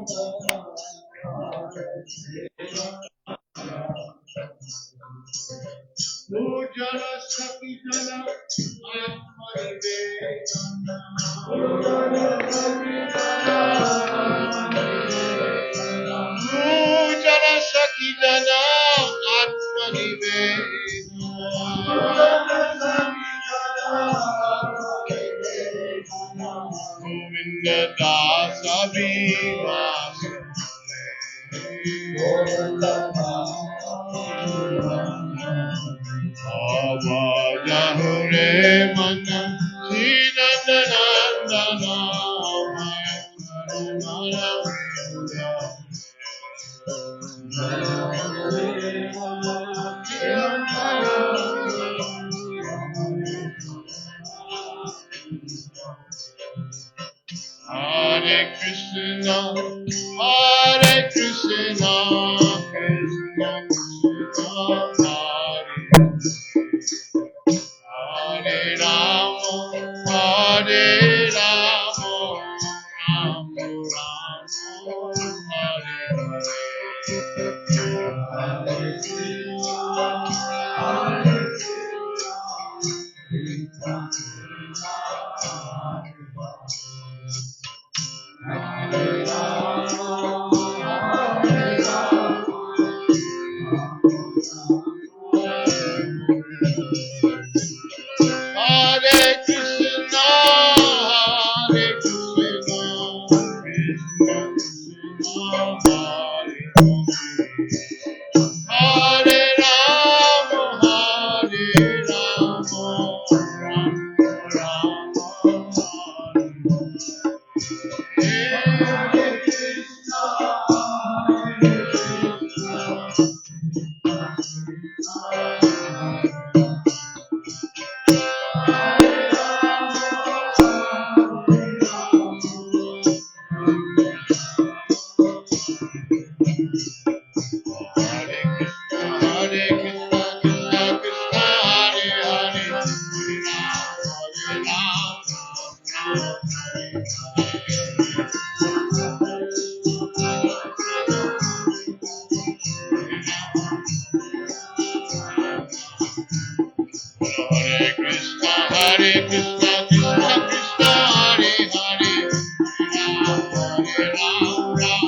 Jana Saki Jana Govinda Dasa Jahore Mana Sina Nandana Hare Krishna, Hare Krishna, Krishna Krishna, Hare Rama, Hare Rama, Rama Rama, Hare Hare Krishna, Hare Krishna, Krishna Krishna, Hare Rama, Hare Rama,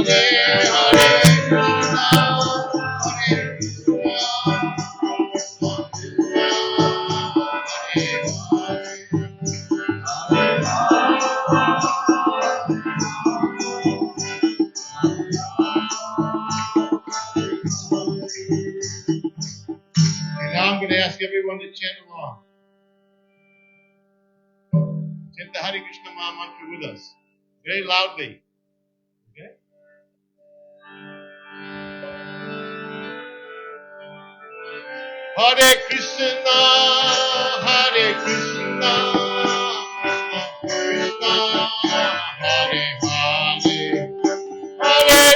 I'm going to ask everyone to chant along. Chant the Hare Krishna Maha Mantra with us, very loudly. Okay? Hare Krishna, Hare Krishna, Krishna Krishna, Hare Hare, Hare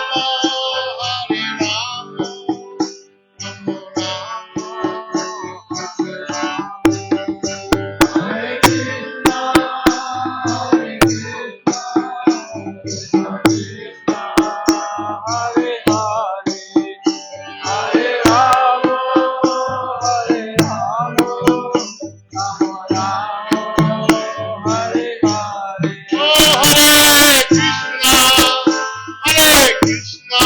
Rama, Hare Rama, Rama Rama, Hare Krishna, Hare Krishna,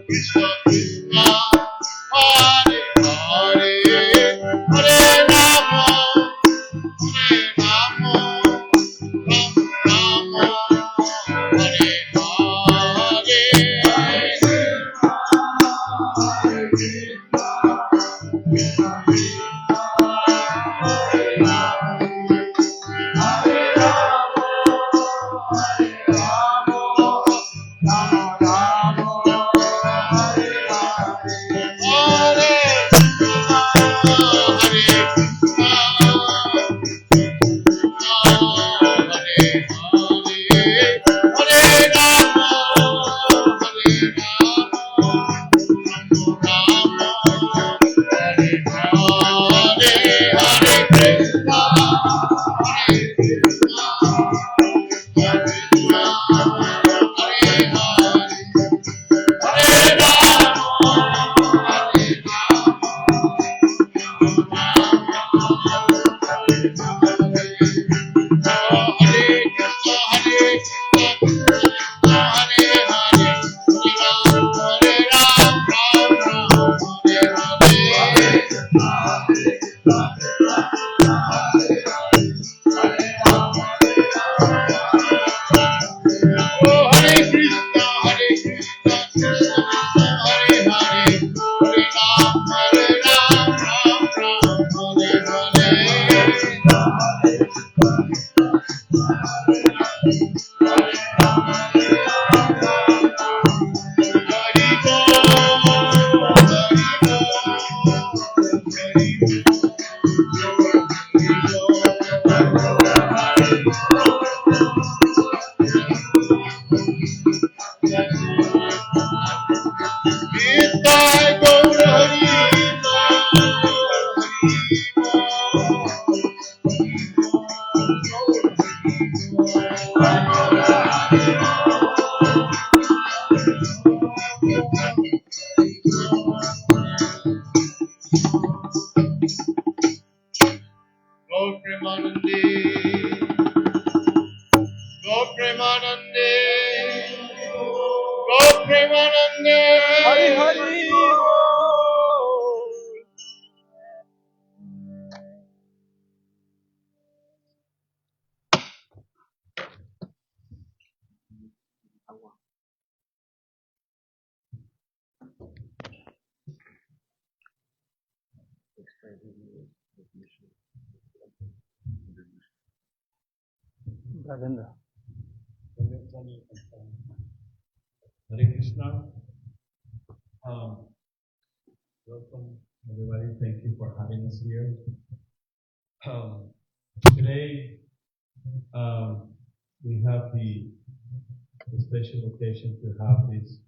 Krishna Krishna, Hare Hare, Hare Rama, Hare Rama, Rama Rama, Hare Hare. Oh, Hare Krishna, Hare Krishna, Krishna Krishna, Hare Hare, Hare Rama, Hare Rama, Rama Rama, Hare Rajendra. Hare Krishna. Welcome, everybody. Thank you for having us here. Today, we have the special occasion to have this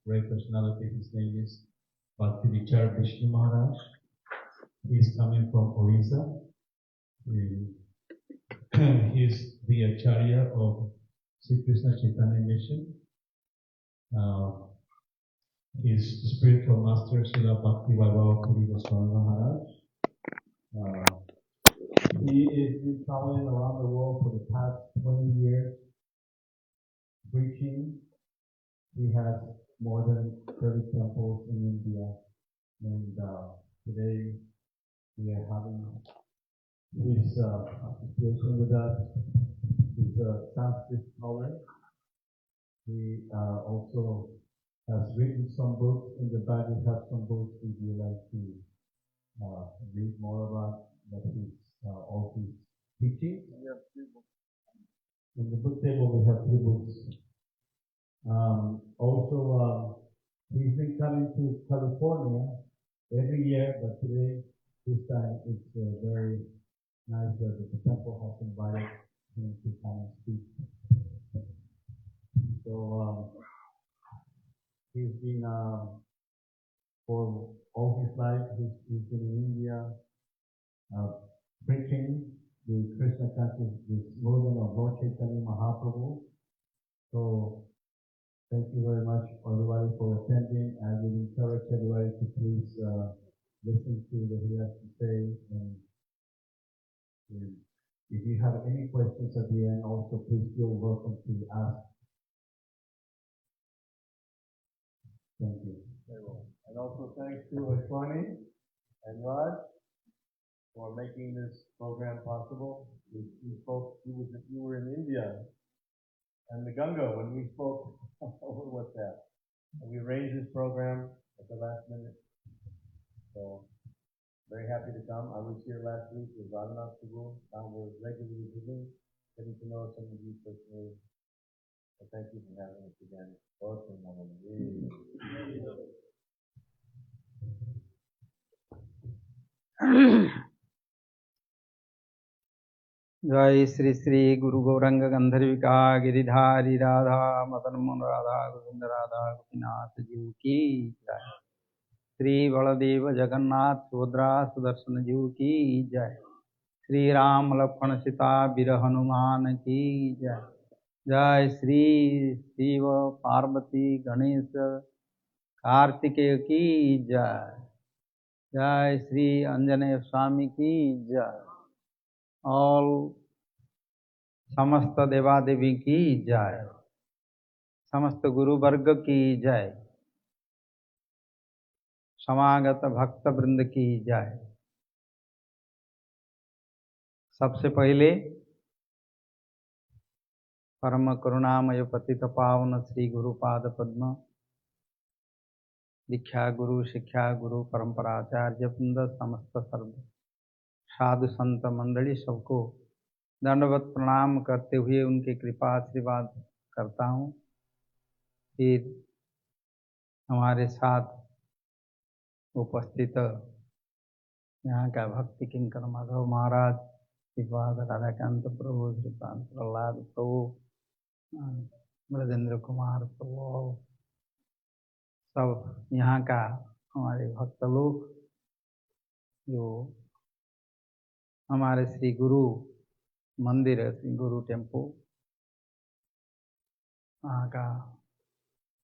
great personality. His name is Bhaktivichar Vishnu Maharaj. He's coming from Orissa. He's the Acharya of Sri Krishna Chaitanya Mission. His spiritual master, Srila Bhakti Vaibhava Puri Goswami Maharaj. He has been traveling around the world for the past 20 years, preaching He has more than 30 temples in India, and today we are having his association with us. He's a Sanskrit scholar. He also has written some books. In the back, we have some books if you like to read more about all his teachings. In the book table, we have 3 books. He's been coming to California every year, but today, this time, it's very nice that the temple has invited him to come and speak. So he's been, for all his life, he's been in India, preaching the Krishna consciousness, the slogan of Lord Chaitanya Mahaprabhu. So thank you very much, everybody, for attending. I would encourage everybody to please listen to what he has to say. And if you have any questions at the end, also please feel welcome to ask. Thank you. Very well. And also thanks to Ashwani and Raj for making this program possible. You folks, you were in India and the Ganga when we spoke over WhatsApp. And we arranged this program at the last minute. So, very happy to come. I was here last week with Radhanath Prabhu. Now we're regularly visiting, getting to know some of you personally. So thank you for having us again. जय श्री श्री गुरु गौरंग गंधर्विका गिरिधारी राधा मदन मोहन राधा गोविंद राधा गोपीनाथ जी की जय। श्री बलदेव जगन्नाथ सुभद्रा सुदर्शन जी की जय। श्री राम लक्ष्मण सीता वीर हनुमान की जय। जय श्री शिव पार्वती गणेश कार्तिकेय की जय। जय श्री आंजनेय स्वामी की जय। ऑल समस्त देवा देवी की जय। समस्त गुरु वर्ग की जय। समागत भक्त वृंद की जय। सबसे पहले परम करुणामय पतित पावन श्री गुरुपाद पद्म दीक्षा गुरु शिक्षा गुरु परंपराचार्य वृंद समस्त सर्व साधु संत मंडली सबको दंडवत प्रणाम करते हुए उनके कृपा आशीर्वाद करता हूँ। फिर हमारे साथ उपस्थित यहाँ का भक्ति किंकर माधव महाराज, श्रीपाद राधाकांत प्रभु, श्रीपाद प्रहलाद प्रभु, ब्रजेंद्र कुमार प्रभु, सब यहाँ का हमारे भक्त लोग जो हमारे श्री गुरु मंदिर, श्री गुरु टेम्पो, वहाँ का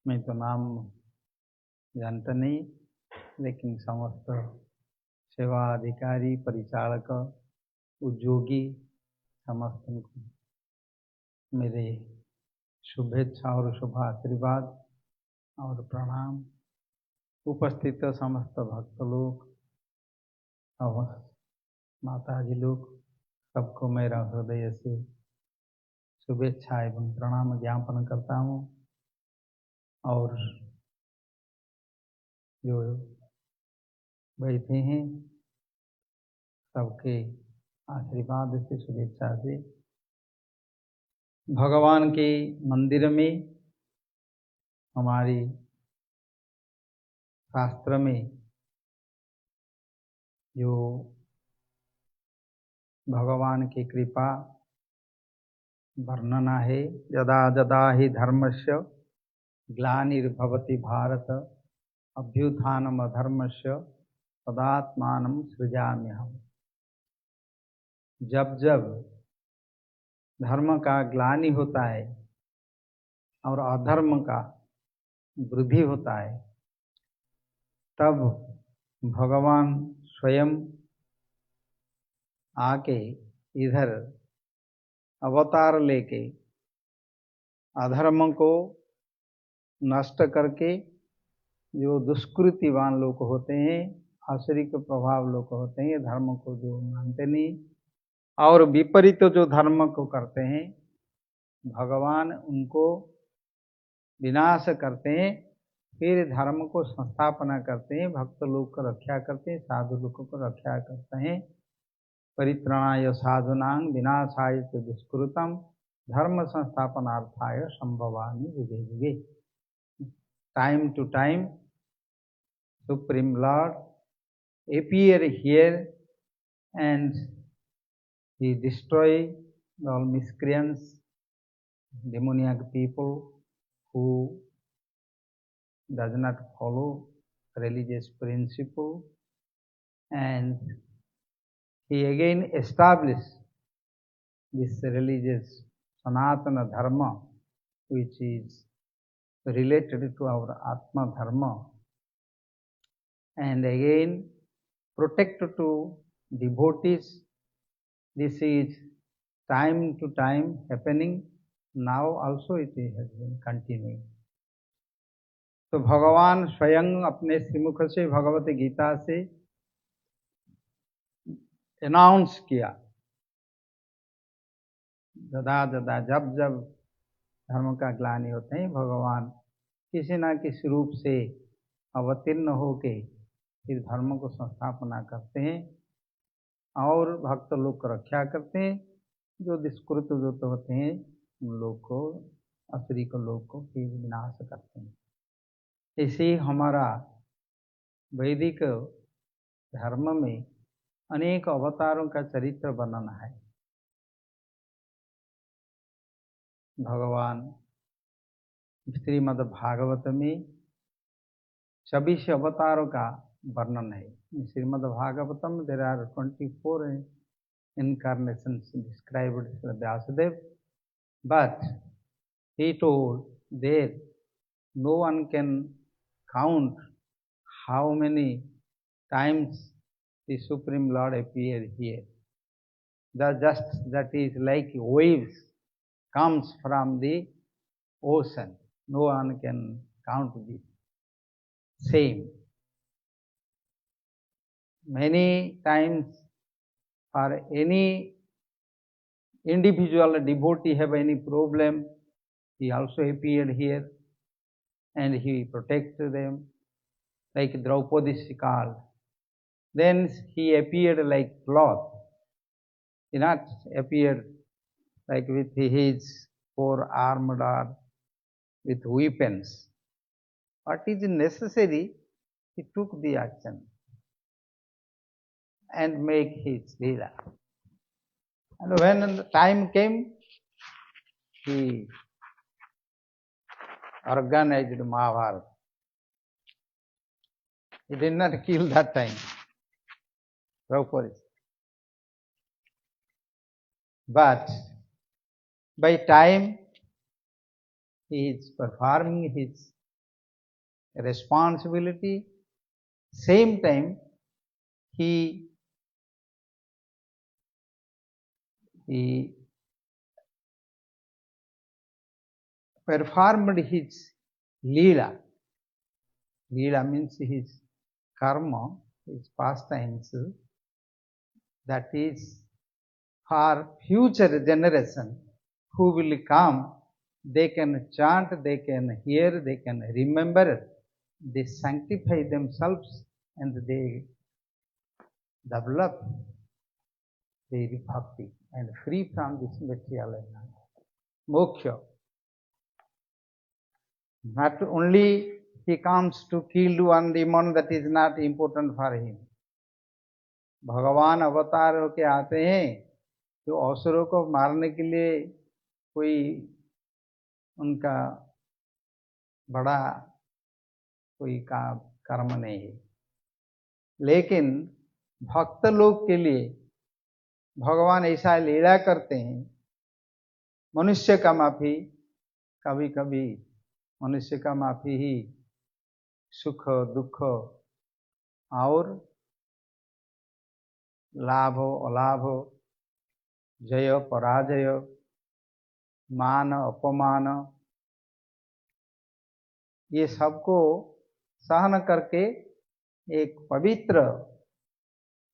मैं तो नाम जानता नहीं, लेकिन समस्त सेवा अधिकारी, परिचालक, उद्योगी समस्त को मेरे शुभेच्छा और शुभ आशीर्वाद और प्रणाम। उपस्थित समस्त भक्त लोग और माता जी लोग सबको मेरा हृदय से शुभेच्छा एवं प्रणाम ज्ञापन करता हूँ। और जो बैठे हैं सबके आशीर्वाद से, शुभेच्छा से भगवान के मंदिर में हमारी शास्त्र में जो भगवान की कृपा वर्णना है, यदा यदा हि धर्मस्य ग्लानिर्भवति भारत अभ्युत्थानम् अधर्मस्य तदात्मानं सृजाम्यहम्। जब जब धर्म का ग्लानि होता है और अधर्म का वृद्धि होता है, तब भगवान स्वयं आके इधर अवतार लेके अधर्म को नष्ट करके जो दुष्कृतिवान लोग होते हैं, आसुरिक प्रभाव लोग होते हैं, धर्म को जो मानते नहीं और विपरीत जो धर्म को करते हैं, भगवान उनको विनाश करते हैं, फिर धर्म को संस्थापना करते हैं, भक्त लोग को रक्षा करते हैं, साधु लोगों को रक्षा करते हैं। परित्राणाय साधूनां विनाशाय च दुष्कृतम् धर्म संस्थापनार्थाय संभवामि युगे युगे। Time to time, Supreme Lord appear here and he destroy all miscreants, demoniac people who does not follow religious principle, and he again established this religious Sanatana Dharma, which is related to our Atma Dharma, and again protect to devotees. This is time to time happening. Now also it has been continuing. तो भगवान स्वयं अपने श्रीमुख से भगवत गीता से announce किया, जदा जदा जब जब धर्म का ग्लानि होते हैं, भगवान किसी न किसी रूप से अवतीर्ण होके इस धर्म को संस्थापना करते हैं और भक्त लोग को रक्षा करते हैं। जो दुष्कृत जो होते हैं उन लोग को, असुरी को लोग को फिर विनाश करते हैं। इसी हमारा वैदिक धर्म में अनेक अवतारों का चरित्र वर्णन है। भगवान श्रीमद् भागवत में 26 अवतारों का वर्णन है। Shrimad Bhagavatam there are 24 incarnations described by Vyasadeva, but he told that no one can count how many times the Supreme Lord appeared here. That is like waves comes from the ocean. No one can count this. Same. Many times for any individual devotee have any problem, he also appeared here and he protected them, like Draupadi is called. Then he appeared like cloth. He not appeared like with his four-armed or with weapons. What is necessary, he took the action and make his leela. And when the time came, he organized Mahabharata. He did not kill that time, Draupadi. But by time he is performing his responsibility, same time he performed his leela. Leela means his karma, his pastimes, that is for future generation who will come, they can chant, they can hear, they can remember, they sanctify themselves and they develop their bhakti and free from this material environment. Moksha. Not only he comes to kill one demon, that is not important for him. भगवान अवतार होके आते हैं तो असुरों को मारने के लिए कोई उनका बड़ा कोई कर्म नहीं है, लेकिन भक्त लोग के लिए भगवान ऐसा लीला करते हैं। मनुष्य का माफी, कभी कभी मनुष्य का माफी ही सुख दुख और लाभ अलाभ, जय पराजय, मान अपमान, ये सबको सहन करके एक पवित्र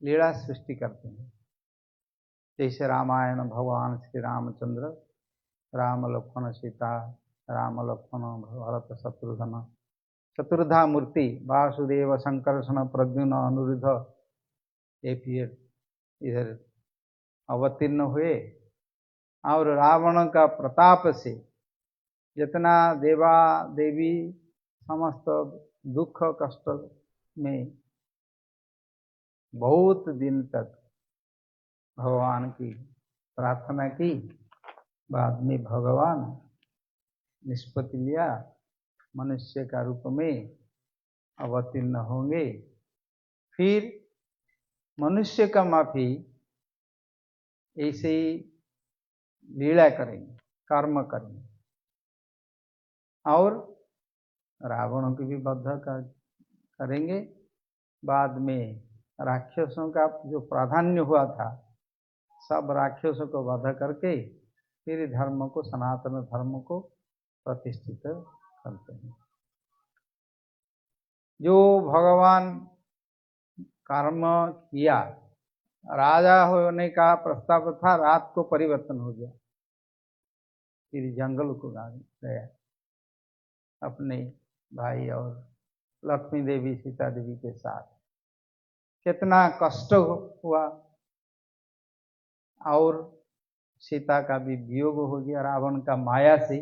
लीला सृष्टि करते हैं। जैसे रामायण भगवान श्री रामचंद्र राम लक्ष्मण सीता, राम लक्ष्मण भरत शत्रुघ्न, चतुर्धा मूर्ति वासुदेव संकर्षण प्रद्युम्न अनिरुद्ध ये फिर इधर अवतीर्ण हुए और रावण का प्रताप से जितना देवा देवी समस्त दुख कष्ट में बहुत दिन तक भगवान की प्रार्थना की, बाद में भगवान निष्पत्ति लिया, मनुष्य का रूप में अवतीर्ण होंगे, फिर मनुष्य का माफी ऐसे ही लीला करेंगे, कर्म करेंगे और रावण की भी वध करेंगे। बाद में राक्षसों का जो प्राधान्य हुआ था सब राक्षसों को वध करके फिर धर्म को, सनातन धर्म को प्रतिष्ठित करते हैं। जो भगवान कर्म किया, राजा होने का प्रस्ताव था, रात को परिवर्तन हो गया, फिर जंगल को गया अपने भाई और लक्ष्मी देवी सीता देवी के साथ। कितना कष्ट हुआ और सीता का भी वियोग हो गया रावण का माया से,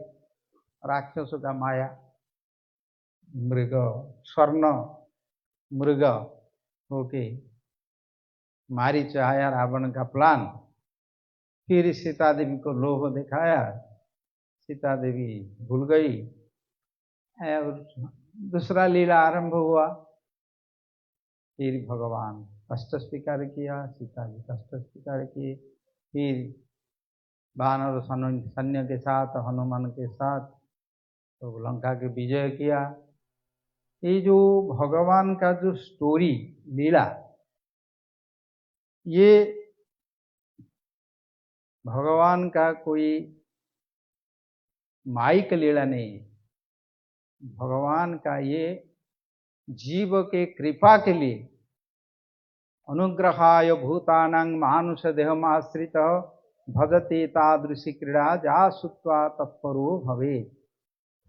राक्षसों का माया, मृग स्वर्ण मृग होके मारी चाया रावण का प्लान। फिर सीता देवी को लोभ दिखाया, सीता देवी भूल गई और दूसरा लीला आरंभ हुआ। फिर भगवान कष्ट स्वीकार किया, सीता जी कष्ट स्वीकार किए, फिर वानर सैन्य के साथ हनुमान के साथ तो लंका के विजय किया। ये जो भगवान का जो स्टोरी लीला, ये भगवान का कोई माइक लीला नहीं है। भगवान का ये जीव के कृपा के लिए अनुग्रहाय भूतानां मानुष देहमाश्रित भजते तादृशी क्रीड़ा जा सुत्वा तत्परो भवेत्।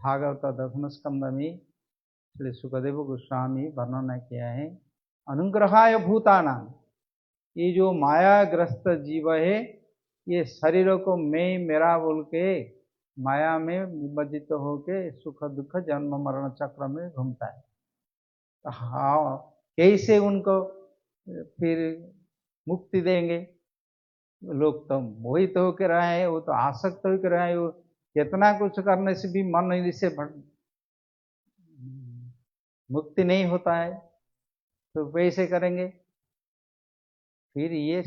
भागवत दशम स्कंद में श्री सुखदेव गोस्वामी वर्णना किया है। अनुग्रहाय भूतानां, ये जो मायाग्रस्त जीव है, ये शरीर को मैं मेरा बोल के माया में निमज्जित होके सुख दुख जन्म मरण चक्र में घूमता है। तो हाँ, कैसे उनको फिर मुक्ति देंगे? लोग तो मोहित होकर रहे हैं, वो तो आसक्त होकर रहे हैं, वो कितना कुछ करने से भी मन इससे मुक्ति नहीं होता है, तो कैसे करेंगे? फिर ये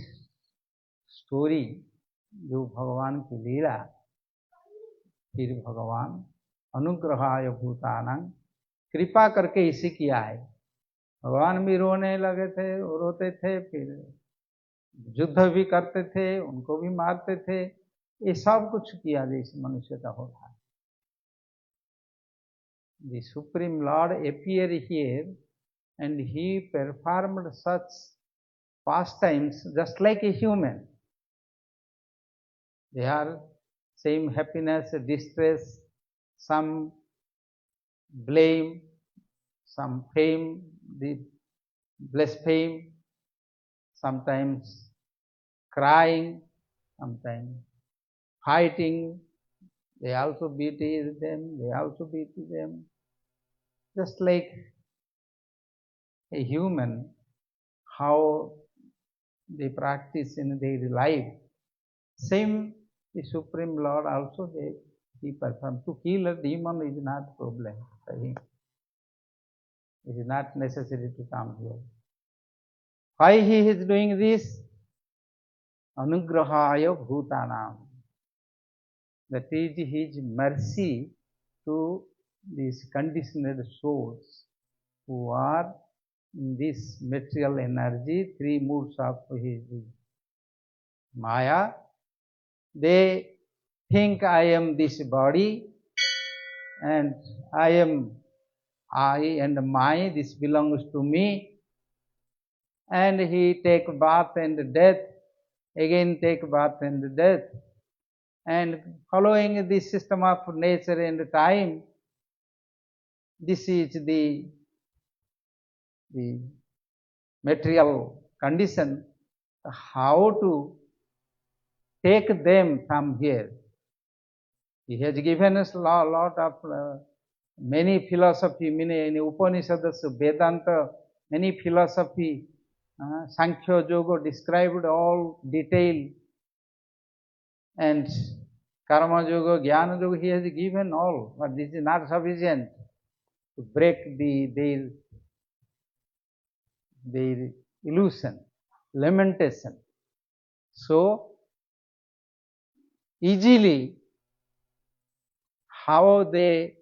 स्टोरी जो भगवान की लीला, फिर भगवान अनुग्रहाय भूतानां, कृपा करके इसे किया है। भगवान भी रोने लगे थे, रोते थे, फिर युद्ध भी करते थे, उनको भी मारते थे, ये सब कुछ किया जैसे मनुष्य का होता है। The Supreme Lord appeared here and he performed such pastimes just like a human. They are same happiness, distress, some blame, some fame, the blaspheme, sometimes crying, sometimes fighting. They also beat them, they also beat them. Just like a human, how they practice in their life, same the Supreme Lord also he performed. To kill a demon is not a problem for him. It is not necessary to come here. Why he is doing this? Anugrahaya bhutanam. That is his mercy to these conditioned souls who are in this material energy, three moods of his Maya. They think I am this body and I am I and my, this belongs to me. And he take bath and death, again take bath and death. And following this system of nature and time, this is the material condition, how to take them from here. He has given us a lot of many philosophy, many in Upanishads, Vedanta, many philosophy, Sankhya Yoga described all detail, and Karma Yoga, Jnana Yoga, he has given all, but this is not sufficient to break their illusion, lamentation. So easily how they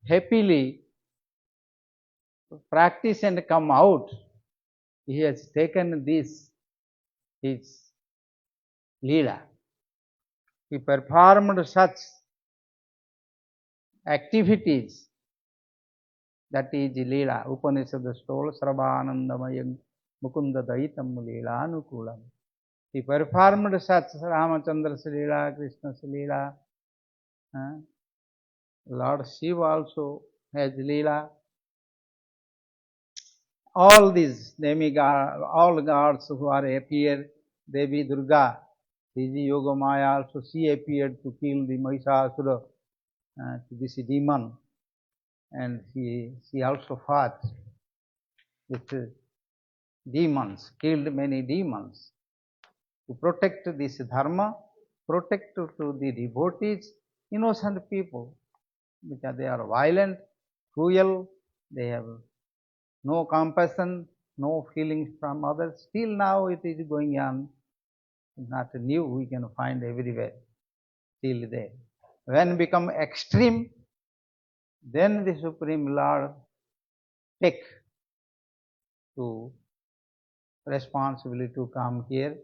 happily practice and come out, he has taken this, his Leela. He performed such activities, that is Leela. Upanishad told Sarvanandamayam Mukunda Daitam Leela Anukulam. He performed such Ramachandra's Leela, Krishna's Leela. Lord Shiva also has Leela. All these demigods, all gods who are appear, Devi Durga, Devi Yogamaya also, she appeared to kill the Mahishasura, this demon, and she also fought with demons, killed many demons. To protect this dharma, protect to the devotees, innocent people, because they are violent, cruel, they have no compassion, no feelings from others. Still now it is going on. Not new, we can find everywhere, still there. When become extreme, then the Supreme Lord take to responsibility to come here,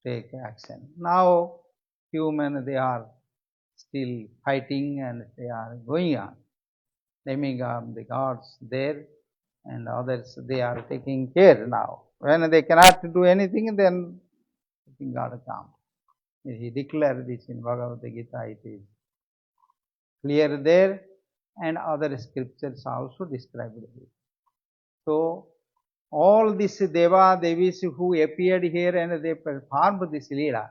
take action. Now human, they are still fighting and they are going on. Naming the gods there and others, they are taking care now. When they cannot do anything, then God comes. He declared this in Bhagavad Gita, it is clear there, and other scriptures also described it. So all these Deva Devis who appeared here and they performed this Leela,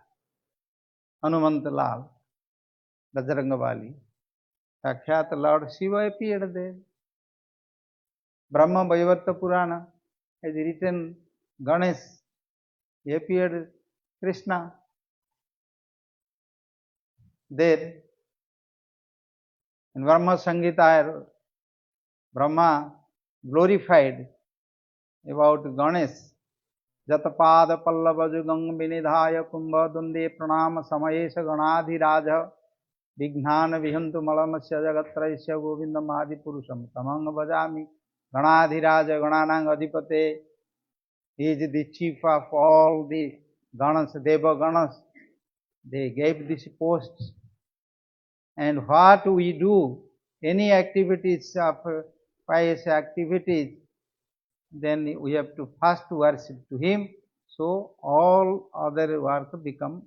Hanumant Lal, Bajrangavali, Sakshat Lord Shiva appeared there. Brahma Vaivarta Purana has written Ganesh, he appeared Krishna there. In Brahma Sangita, Brahma glorified about Ganesh. Jatapad Pallavajugang Vinidhaya Kumbha Dunde Pranama Samayesha Ganadhiraja Vignan Vihantu Malamasya Jagatraisya Govindam Adi Purusham Tamang Bhajami Ganadhiraja Gananang Adhipate. He is the chief of all the Ganas, Deva Ganas. They gave this post. And what we do, any activities of pious activities, then we have to first worship to him, so all other work become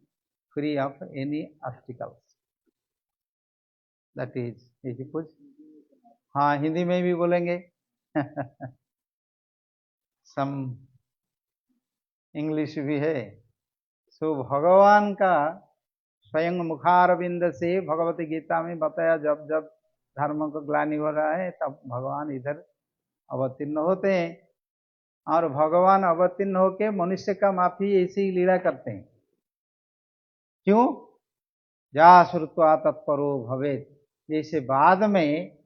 free of any obstacles. That is कुछ हाँ हिंदी में भी बोलेंगे सम English भी है. सो भगवान का स्वयं मुखारविंद से भगवत गीता में बताया, जब जब धर्म को ग्लानि हो रहा है तब भगवान इधर अवतीर्ण होते हैं, और भगवान अवतीर्ण होके मनुष्य का माफी ऐसी लीला करते हैं. क्यों? जा श्रुत्वा तत्परो भवेत्. जैसे बाद में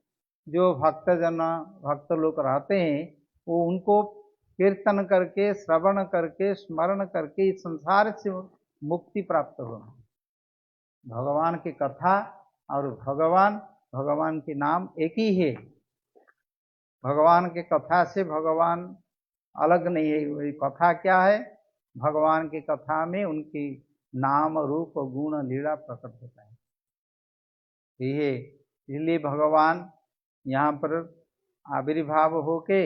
जो भक्त लोग रहते हैं, वो उनको कीर्तन करके, श्रवण करके, स्मरण करके इस संसार से मुक्ति प्राप्त हो. भगवान की कथा और भगवान के नाम एक ही है. भगवान के कथा से भगवान अलग नहीं है. कथा क्या है? भगवान की कथा में उनकी नाम रूप गुण लीला प्रकट होता है. ये इसलिए भगवान यहाँ पर आविर्भाव होके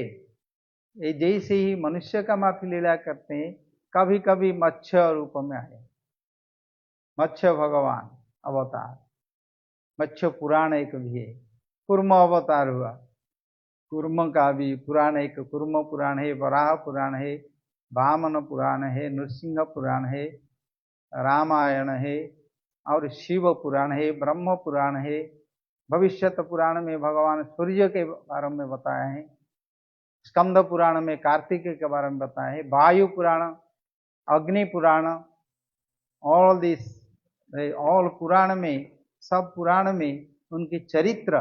ये जैसे ही मनुष्य का माफी लीला करते हैं, कभी कभी मत्स्य रूप में आए, मत्स्य भगवान अवतार, मत्स्य पुराण एक भी है, कूर्म अवतार हुआ, कूर्म का भी पुराण एक कूर्म पुराण है, वराह पुराण है, वामन पुराण है, नृसिंह पुराण है, रामायण है, और शिव पुराण है, ब्रह्म पुराण है। भविष्यत पुराण में भगवान सूर्य के बारे में बताए हैं, स्कंद पुराण में कार्तिकेय के बारे में बताए हैं, वायु पुराण, अग्नि पुराण, ऑल दिस ऑल पुराण में, सब पुराण में उनके चरित्र,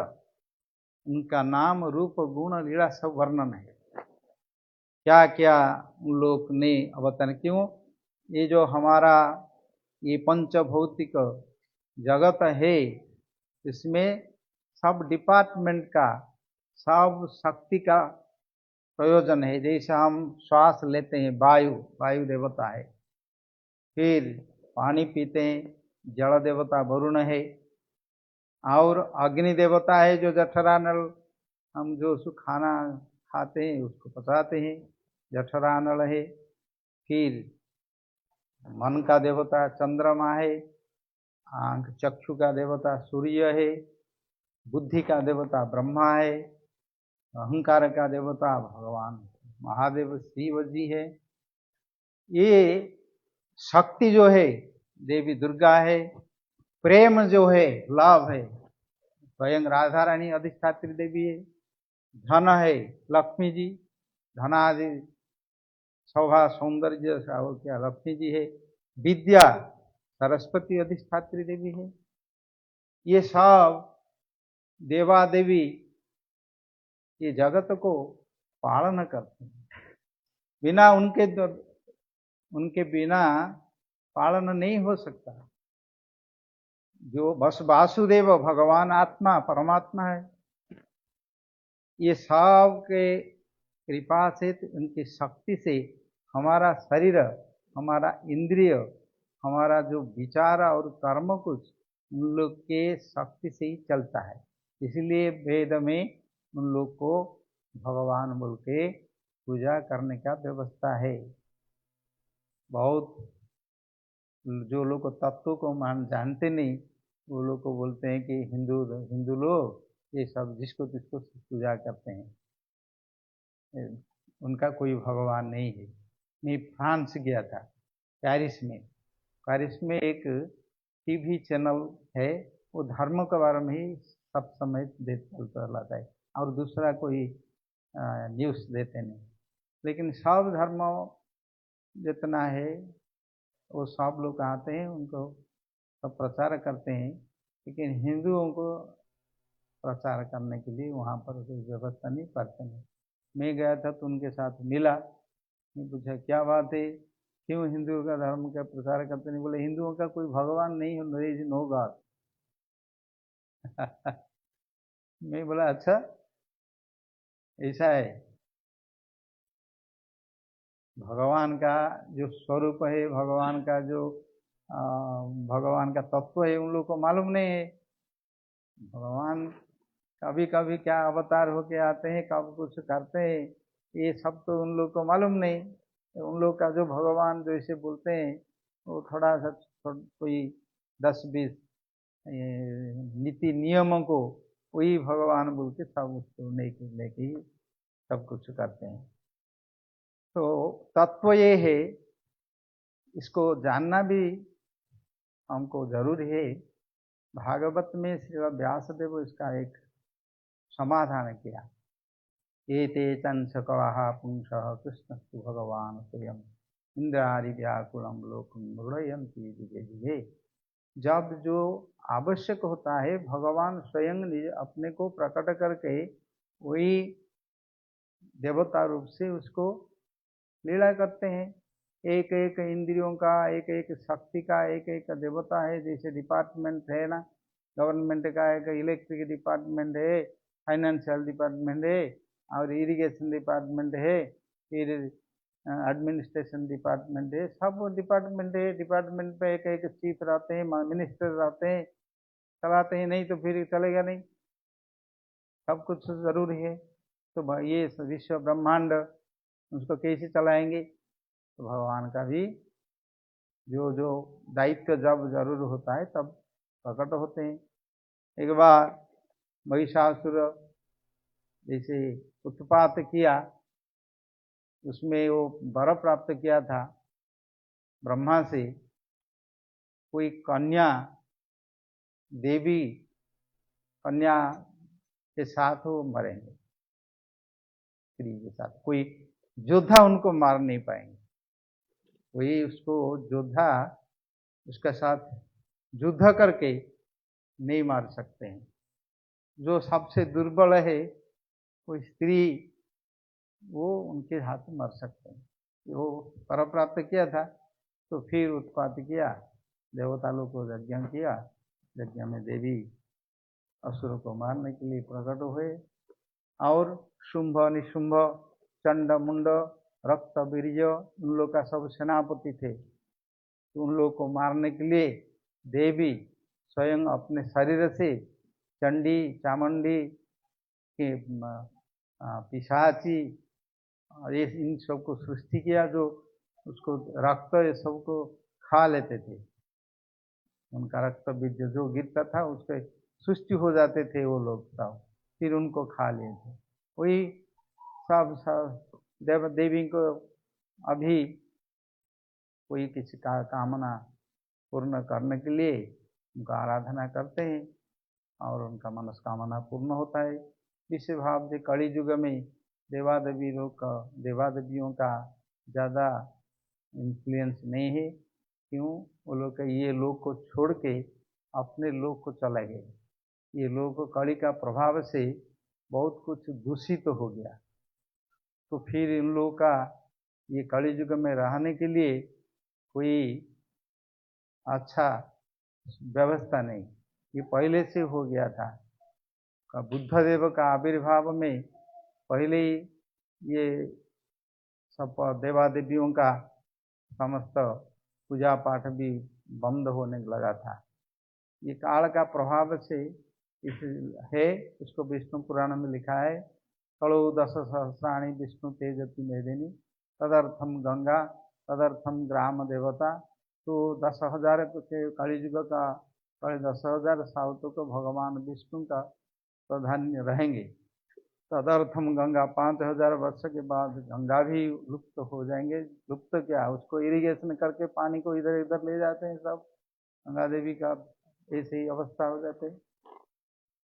उनका नाम रूप गुण लीला सब वर्णन है, क्या क्या उन लोग ने अवतरण। क्यों, ये जो हमारा ये पंचभौतिक जगत है, इसमें सब डिपार्टमेंट का, सब शक्ति का प्रयोजन है। जैसे हम श्वास लेते हैं, वायु, वायु देवता है, फिर पानी पीते हैं, जल देवता वरुण है, और अग्नि देवता है जो जठरानल, हम जो खाना खाते हैं उसको पचाते हैं, जठरानल है। फिर मन का देवता चंद्रमा है, आंख चक्षु का देवता सूर्य है, बुद्धि का देवता ब्रह्मा है, अहंकार का देवता भगवान महादेव शिव जी है। ये शक्ति जो है देवी दुर्गा है, प्रेम जो है, लव है, स्वयं राधा रानी अधिष्ठात्री देवी है, धन है लक्ष्मी जी, धनादि शोभा सौंदर्य और क्या लक्ष्मी जी है, विद्या सरस्वती अधिष्ठात्री देवी है। ये सब देवा देवी ये जगत को पालन करते हैं, बिना उनके बिना पालन नहीं हो सकता। जो बस वासुदेव भगवान आत्मा परमात्मा है, ये सब के कृपा से, उनकी शक्ति से हमारा शरीर, हमारा इंद्रिय, हमारा जो विचार और कर्म कुछ उन लोग के शक्ति से ही चलता है। इसलिए वेद में उन लोग को भगवान बोल के पूजा करने का व्यवस्था है। बहुत जो लोग तत्व को जानते नहीं, वो लोग को बोलते हैं कि हिंदू लोग ये सब जिसको तिसको पूजा करते हैं, उनका कोई भगवान नहीं है। मैं फ्रांस गया था, पेरिस में एक टीवी चैनल है, वो धर्म के बारे में ही सब समय चलता रहता है, और दूसरा कोई न्यूज़ देते नहीं। लेकिन सब धर्म जितना है वो सब लोग आते हैं, उनको सब प्रचार करते हैं, लेकिन हिंदुओं को प्रचार करने के लिए वहाँ पर कोई व्यवस्था नहीं करते हैं। मैं गया था तो उनके साथ मिला, मैं पूछा क्या बात है, क्यों हिंदुओं का धर्म का प्रचार करते नहीं? बोले हिंदुओं का कोई भगवान नहीं है, देयर इज नो गॉड। मैं बोला अच्छा ऐसा है, भगवान का जो स्वरूप है, भगवान का जो भगवान का तत्व है, उन लोगों को मालूम नहीं है। भगवान कभी कभी क्या अवतार होके आते हैं, कब कुछ करते हैं, ये सब तो उन लोग को मालूम नहीं। उन लोग का जो भगवान जैसे बोलते हैं वो थोड़ा सा कोई 10-20 नीति नियमों को वही भगवान बोल के सब उसको लेके ही सब कुछ करते हैं। तो तत्व ये है, इसको जानना भी हमको जरूरी है। भागवत में श्री व्यासदेव इसका एक समाधान किया, एते चंसकवाः पुंसः कृष्णस्तु भगवान स्वयं इंद्रादि व्याकुलम लोकं मृडयन्ति दिवे दिवे। जब जो आवश्यक होता है भगवान स्वयं अपने को प्रकट करके वही देवता रूप से उसको लीला करते हैं। एक एक इंद्रियों का, एक एक शक्ति का एक एक देवता है। जैसे डिपार्टमेंट है ना, गवर्नमेंट का एक इलेक्ट्रिक डिपार्टमेंट है, फाइनेंशियल डिपार्टमेंट है, और इरिगेशन डिपार्टमेंट है, फिर एडमिनिस्ट्रेशन डिपार्टमेंट है, सब डिपार्टमेंट है। डिपार्टमेंट पे एक एक चीफ रहते हैं, मिनिस्टर रहते हैं, चलाते हैं, नहीं तो फिर चलेगा नहीं, सब कुछ जरूरी है। तो ये विश्व ब्रह्मांड उसको कैसे चलाएंगे? तो भगवान का भी जो जो दायित्व जब जरूर होता है तब प्रकट होते हैं। एक बार महिषासुर जैसे उत्पात किया, उसमें वो वर प्राप्त किया था ब्रह्मा से, कोई कन्या देवी कन्या के साथ वो मरेंगे, स्त्री के साथ, कोई योद्धा उनको मार नहीं पाएंगे। वही उसको योद्धा उसका साथ युद्ध करके नहीं मार सकते हैं। जो सबसे दुर्बल है कोई स्त्री, वो उनके हाथ मर सकते हैं। वो पर प्राप्त किया था, तो फिर उत्पात किया, देवता लोग को यज्ञ किया, यज्ञ में देवी असुरों को मारने के लिए प्रकट हुए, और शुंभ निशुंभ चंड मुंड रक्त वीर्य उन लोग का सब सेनापति थे। तो उन लोग को मारने के लिए देवी स्वयं अपने शरीर से चंडी चामुंडी के पिशाची और ये इन सबको सृष्टि किया, जो उसको रक्त ये सबको खा लेते थे। उनका रक्त बीज जो गिरता था उसके सृष्टि हो जाते थे वो लोग सब, फिर उनको खा लिए थे। वही सब देवी को अभी कोई किसी का कामना पूर्ण करने के लिए उनका आराधना करते हैं और उनका मनस्कामना पूर्ण होता है। विश्व भाव से कड़ी युग में देवादेवियों का ज़्यादा इन्फ्लुएंस नहीं है। क्यों? वो लोग ये लोग को छोड़ के अपने लोग को चले गए। ये लोग कड़ी का प्रभाव से बहुत कुछ दूषित हो गया, तो फिर इन लोगों का ये कड़ी युग में रहने के लिए कोई अच्छा व्यवस्था नहीं, ये पहले से हो गया था। बुद्धदेव का आविर्भाव में पहले ही ये सब देवादेवियों का समस्त पूजा पाठ भी बंद होने लगा था। ये काल का प्रभाव से इस है, इसको विष्णु पुराण में लिखा है, कलो 10 सहस्राणी विष्णु तेजति मेदिनी तदर्थम गंगा तदर्थम ग्राम देवता। तो 10,000 के कलियुग का 10,000 साल तो भगवान विष्णु का प्राधान्य रहेंगे। तदर्थम गंगा 5,000 वर्ष के बाद गंगा भी लुप्त हो जाएंगे। लुप्त क्या, उसको इरिगेशन करके पानी को इधर इधर ले जाते हैं सब, गंगा देवी का ऐसे ही अवस्था हो जाते हैं।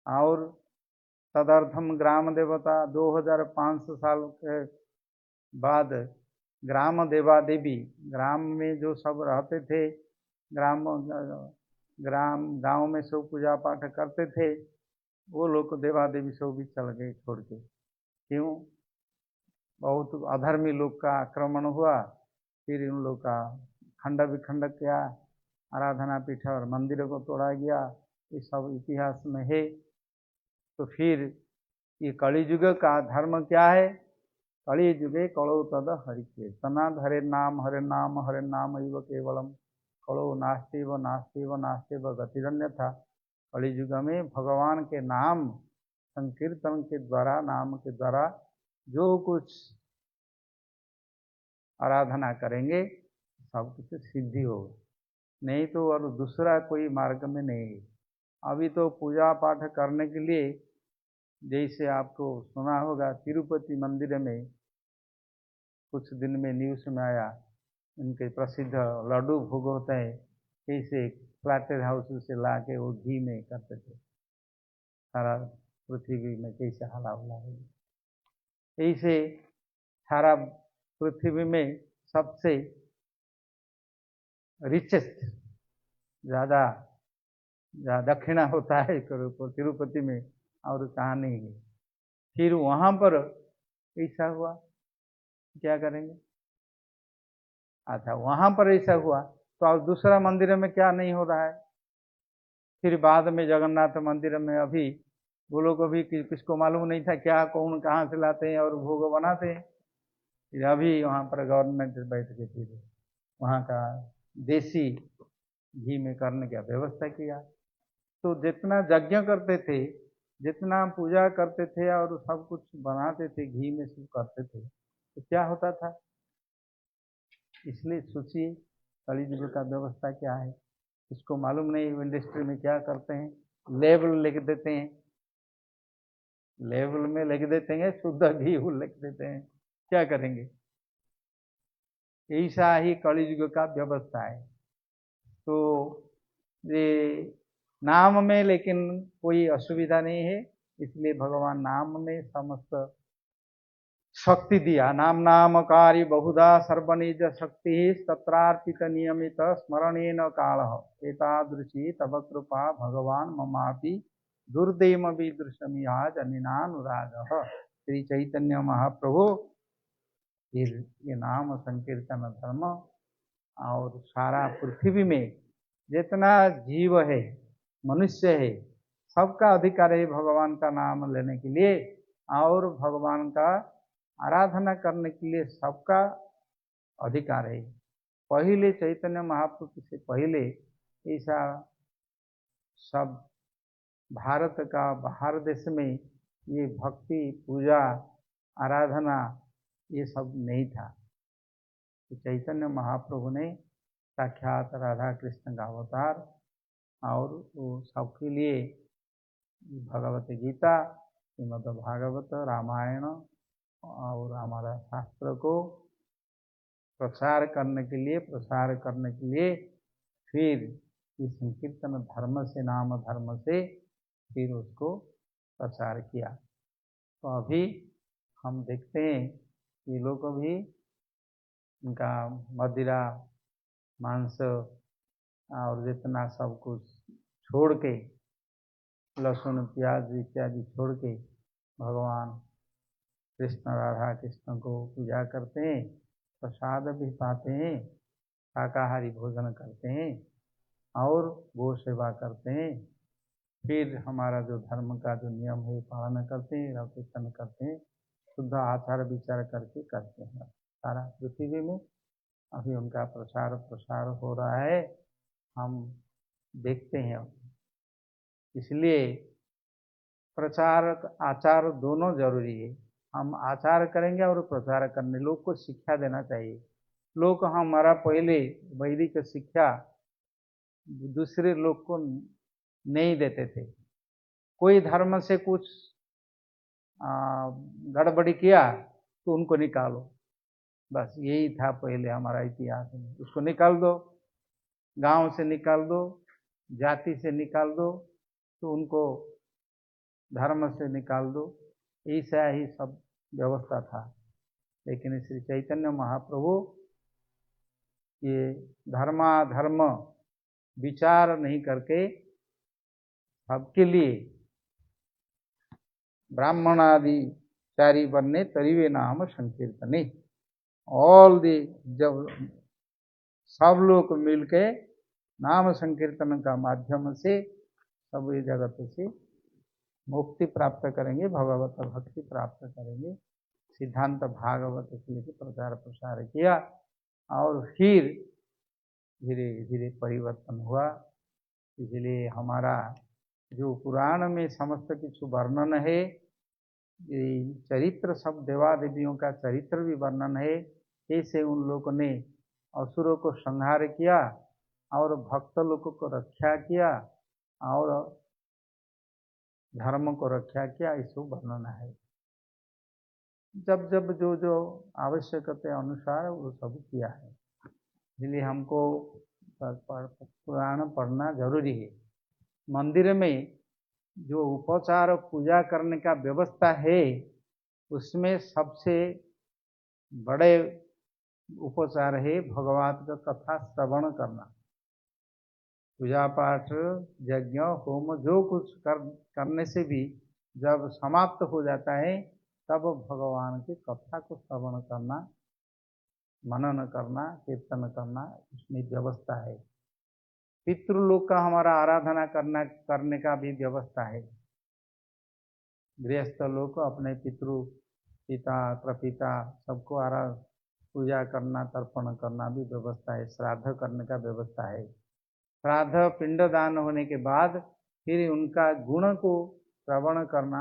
और तदर्थम ग्राम देवता 2,500 साल के बाद ग्राम देवा देवी, ग्राम में जो सब रहते थे, गांव में सब पूजा पाठ करते थे, वो लोग देवा देवी सब भी चल गए छोड़ के। क्यों? बहुत अधर्मी लोग का आक्रमण हुआ, फिर इन लोग का खंड विखंड किया, आराधना पीठ और मंदिरों को तोड़ा गया, ये सब इतिहास में है। तो फिर ये कलि युग का धर्म क्या है? कलि युगे कलो तद हरिकीर्तनाद, हरे नाम एव केवलम, कलो नास्तिव नास्तिव नास्तिव गतिरन्यथा। कलि युग में भगवान के नाम संकीर्तन के द्वारा, नाम के द्वारा जो कुछ आराधना करेंगे सब कुछ सिद्धि होगा, नहीं तो और दूसरा कोई मार्ग में नहीं है। अभी तो पूजा पाठ करने के लिए, जैसे आपको सुना होगा तिरुपति मंदिर में कुछ दिन में न्यूज़ में आया, उनके प्रसिद्ध लड्डू भोग होते हैं, कैसे फ्लैटेड हाउस से ला के वो घी में करते थे, सारा पृथ्वी में कैसे हला हुला हो। ऐसे सारा पृथ्वी में सबसे रिचेस्ट ज़्यादा दक्षिणा होता है तिरुपति में, और कहाँ नहीं है। फिर वहाँ पर ऐसा हुआ, क्या करेंगे? अच्छा, वहाँ पर ऐसा हुआ तो अब दूसरा मंदिर में क्या नहीं हो रहा है? फिर बाद में जगन्नाथ मंदिर में अभी वो लोग अभी किसको मालूम नहीं था क्या कौन कहाँ से लाते हैं और भोग बनाते हैं। फिर अभी वहाँ पर गवर्नमेंट बैठ के फिर वहाँ का देसी घी में करने की व्यवस्था किया। तो जितना यज्ञ करते थे जितना पूजा करते थे और सब कुछ बनाते थे, घी में सब करते थे, तो क्या होता था? इसलिए सोचिए कलयुग का व्यवस्था क्या है, इसको मालूम नहीं। इंडस्ट्री में क्या करते हैं, लेबल लिख देते हैं, लेबल में लिख देते हैं शुद्ध घी लिख देते हैं, क्या करेंगे? ऐसा ही कलयुग का व्यवस्था है। तो ये नाम में लेकिन कोई असुविधा नहीं है, इसलिए भगवान नाम में समस्त शक्ति दिया। नाम नामकारी बहुधा सर्वनिज शक्ति तत्रार्पित नियमित स्मरणेन काल एतादृशी तव कृपा भगवान ममापि दुर्दैव विदृशमिहाज अनिनानुराग। श्री चैतन्य महाप्रभु फिर ये नाम संकीर्तन धर्म और सारा पृथ्वी में जितना जीव है, मनुष्य है, सबका अधिकार है भगवान का नाम लेने के लिए और भगवान का आराधना करने के लिए सबका अधिकार है। पहले चैतन्य महाप्रभु से पहले ऐसा सब भारत का बाहर देश में ये भक्ति पूजा आराधना ये सब नहीं था। तो चैतन्य महाप्रभु ने साक्षात राधा कृष्ण का अवतार और वो सबके लिए भगवत गीता, श्रीमद् भागवत, रामायण और हमारा शास्त्र को प्रचार करने के लिए फिर इस संकीर्तन धर्म से, नाम धर्म से फिर उसको प्रचार किया। तो अभी हम देखते हैं ये लोग भी उनका मदिरा, मांस और जितना सब कुछ छोड़ के, लहसुन प्याज इत्यादि छोड़ के भगवान कृष्ण राधा कृष्ण को पूजा करते हैं, प्रसाद भी पाते हैं, शाकाहारी भोजन करते हैं और गो सेवा करते हैं। फिर हमारा जो धर्म का जो नियम है पालन करते हैं, राम कीर्तन करते हैं, शुद्ध आचार विचार करके करते हैं। सारा पृथ्वी में अभी उनका प्रसार हो रहा है, हम देखते हैं। इसलिए प्रचार आचार दोनों जरूरी है। हम आचार करेंगे और प्रचार करने, लोग को शिक्षा देना चाहिए। लोग हमारा पहले वैदिक शिक्षा दूसरे लोग को नहीं देते थे। कोई धर्म से कुछ गड़बड़ी किया तो उनको निकालो, बस यही था पहले हमारा इतिहास में। उसको निकाल दो, गांव से निकाल दो, जाति से निकाल दो, तो उनको धर्म से निकाल दो, ऐसा ही सब व्यवस्था था। लेकिन श्री चैतन्य महाप्रभु ये धर्माधर्म विचार नहीं करके सबके लिए ब्राह्मणादि चारी बनने तरीवे नाम संकीर्तने, ऑल दी, जब सब लोग मिलके नाम संकीर्तन का माध्यम से सब ये जगत से मुक्ति प्राप्त करेंगे, भगवत भक्ति प्राप्त करेंगे। सिद्धांत भागवत के लिए प्रचार प्रसार किया और फिर धीरे धीरे परिवर्तन हुआ। इसलिए हमारा जो पुराण में समस्त कुछ वर्णन है, चरित्र सब देवा देवियों का चरित्र भी वर्णन है, कैसे उन लोगों ने असुरों को संहार किया और भक्त लोगों को रक्षा किया और धर्म को रक्षा किया, इसको वर्णन है। जब जब जो जो आवश्यकता अनुसार वो सब किया है। इसलिए हमको पुराण पढ़ना जरूरी है। मंदिर में जो उपचार पूजा करने का व्यवस्था है, उसमें सबसे बड़े उपचार है भगवान का कथा श्रवण करना। पूजा पाठ यज्ञ होम जो कुछ करने से भी जब समाप्त हो जाता है, तब भगवान की कथा को श्रवण करना, मनन करना, कीर्तन करना, उसमें व्यवस्था है। पितृलोक का हमारा आराधना करने का भी व्यवस्था है। गृहस्थ लोग अपने पिता प्रपिता सबको पूजा करना, तर्पण करना भी व्यवस्था है। श्राद्ध करने का व्यवस्था है। श्राद्ध पिंडदान होने के बाद फिर उनका गुण को श्रवण करना,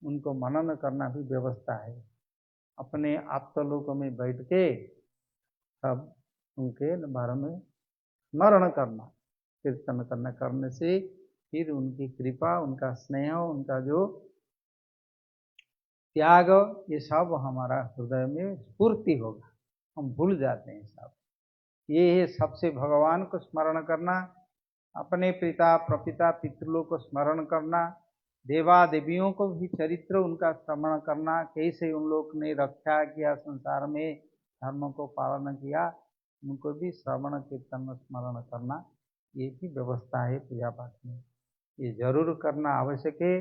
उनको मनन करना भी व्यवस्था है। अपने आप्तलोक में बैठ के सब उनके बारे में स्मरण करना, कीर्तन करने से फिर उनकी कृपा, उनका स्नेह, उनका जो त्याग, ये सब हमारा हृदय में स्फूर्ति होगा, हम भूल जाते हैं सब। ये है सबसे भगवान को स्मरण करना, अपने पिता प्रपिता पितृलों को स्मरण करना, देवा देवियों को भी चरित्र उनका स्मरण करना, कैसे उन लोग ने रक्षा किया संसार में, धर्म को पालन किया, उनको भी श्रवण कीर्तन स्मरण करना, ये भी व्यवस्था है पूजा पाठ में। ये जरूर करना आवश्यक है,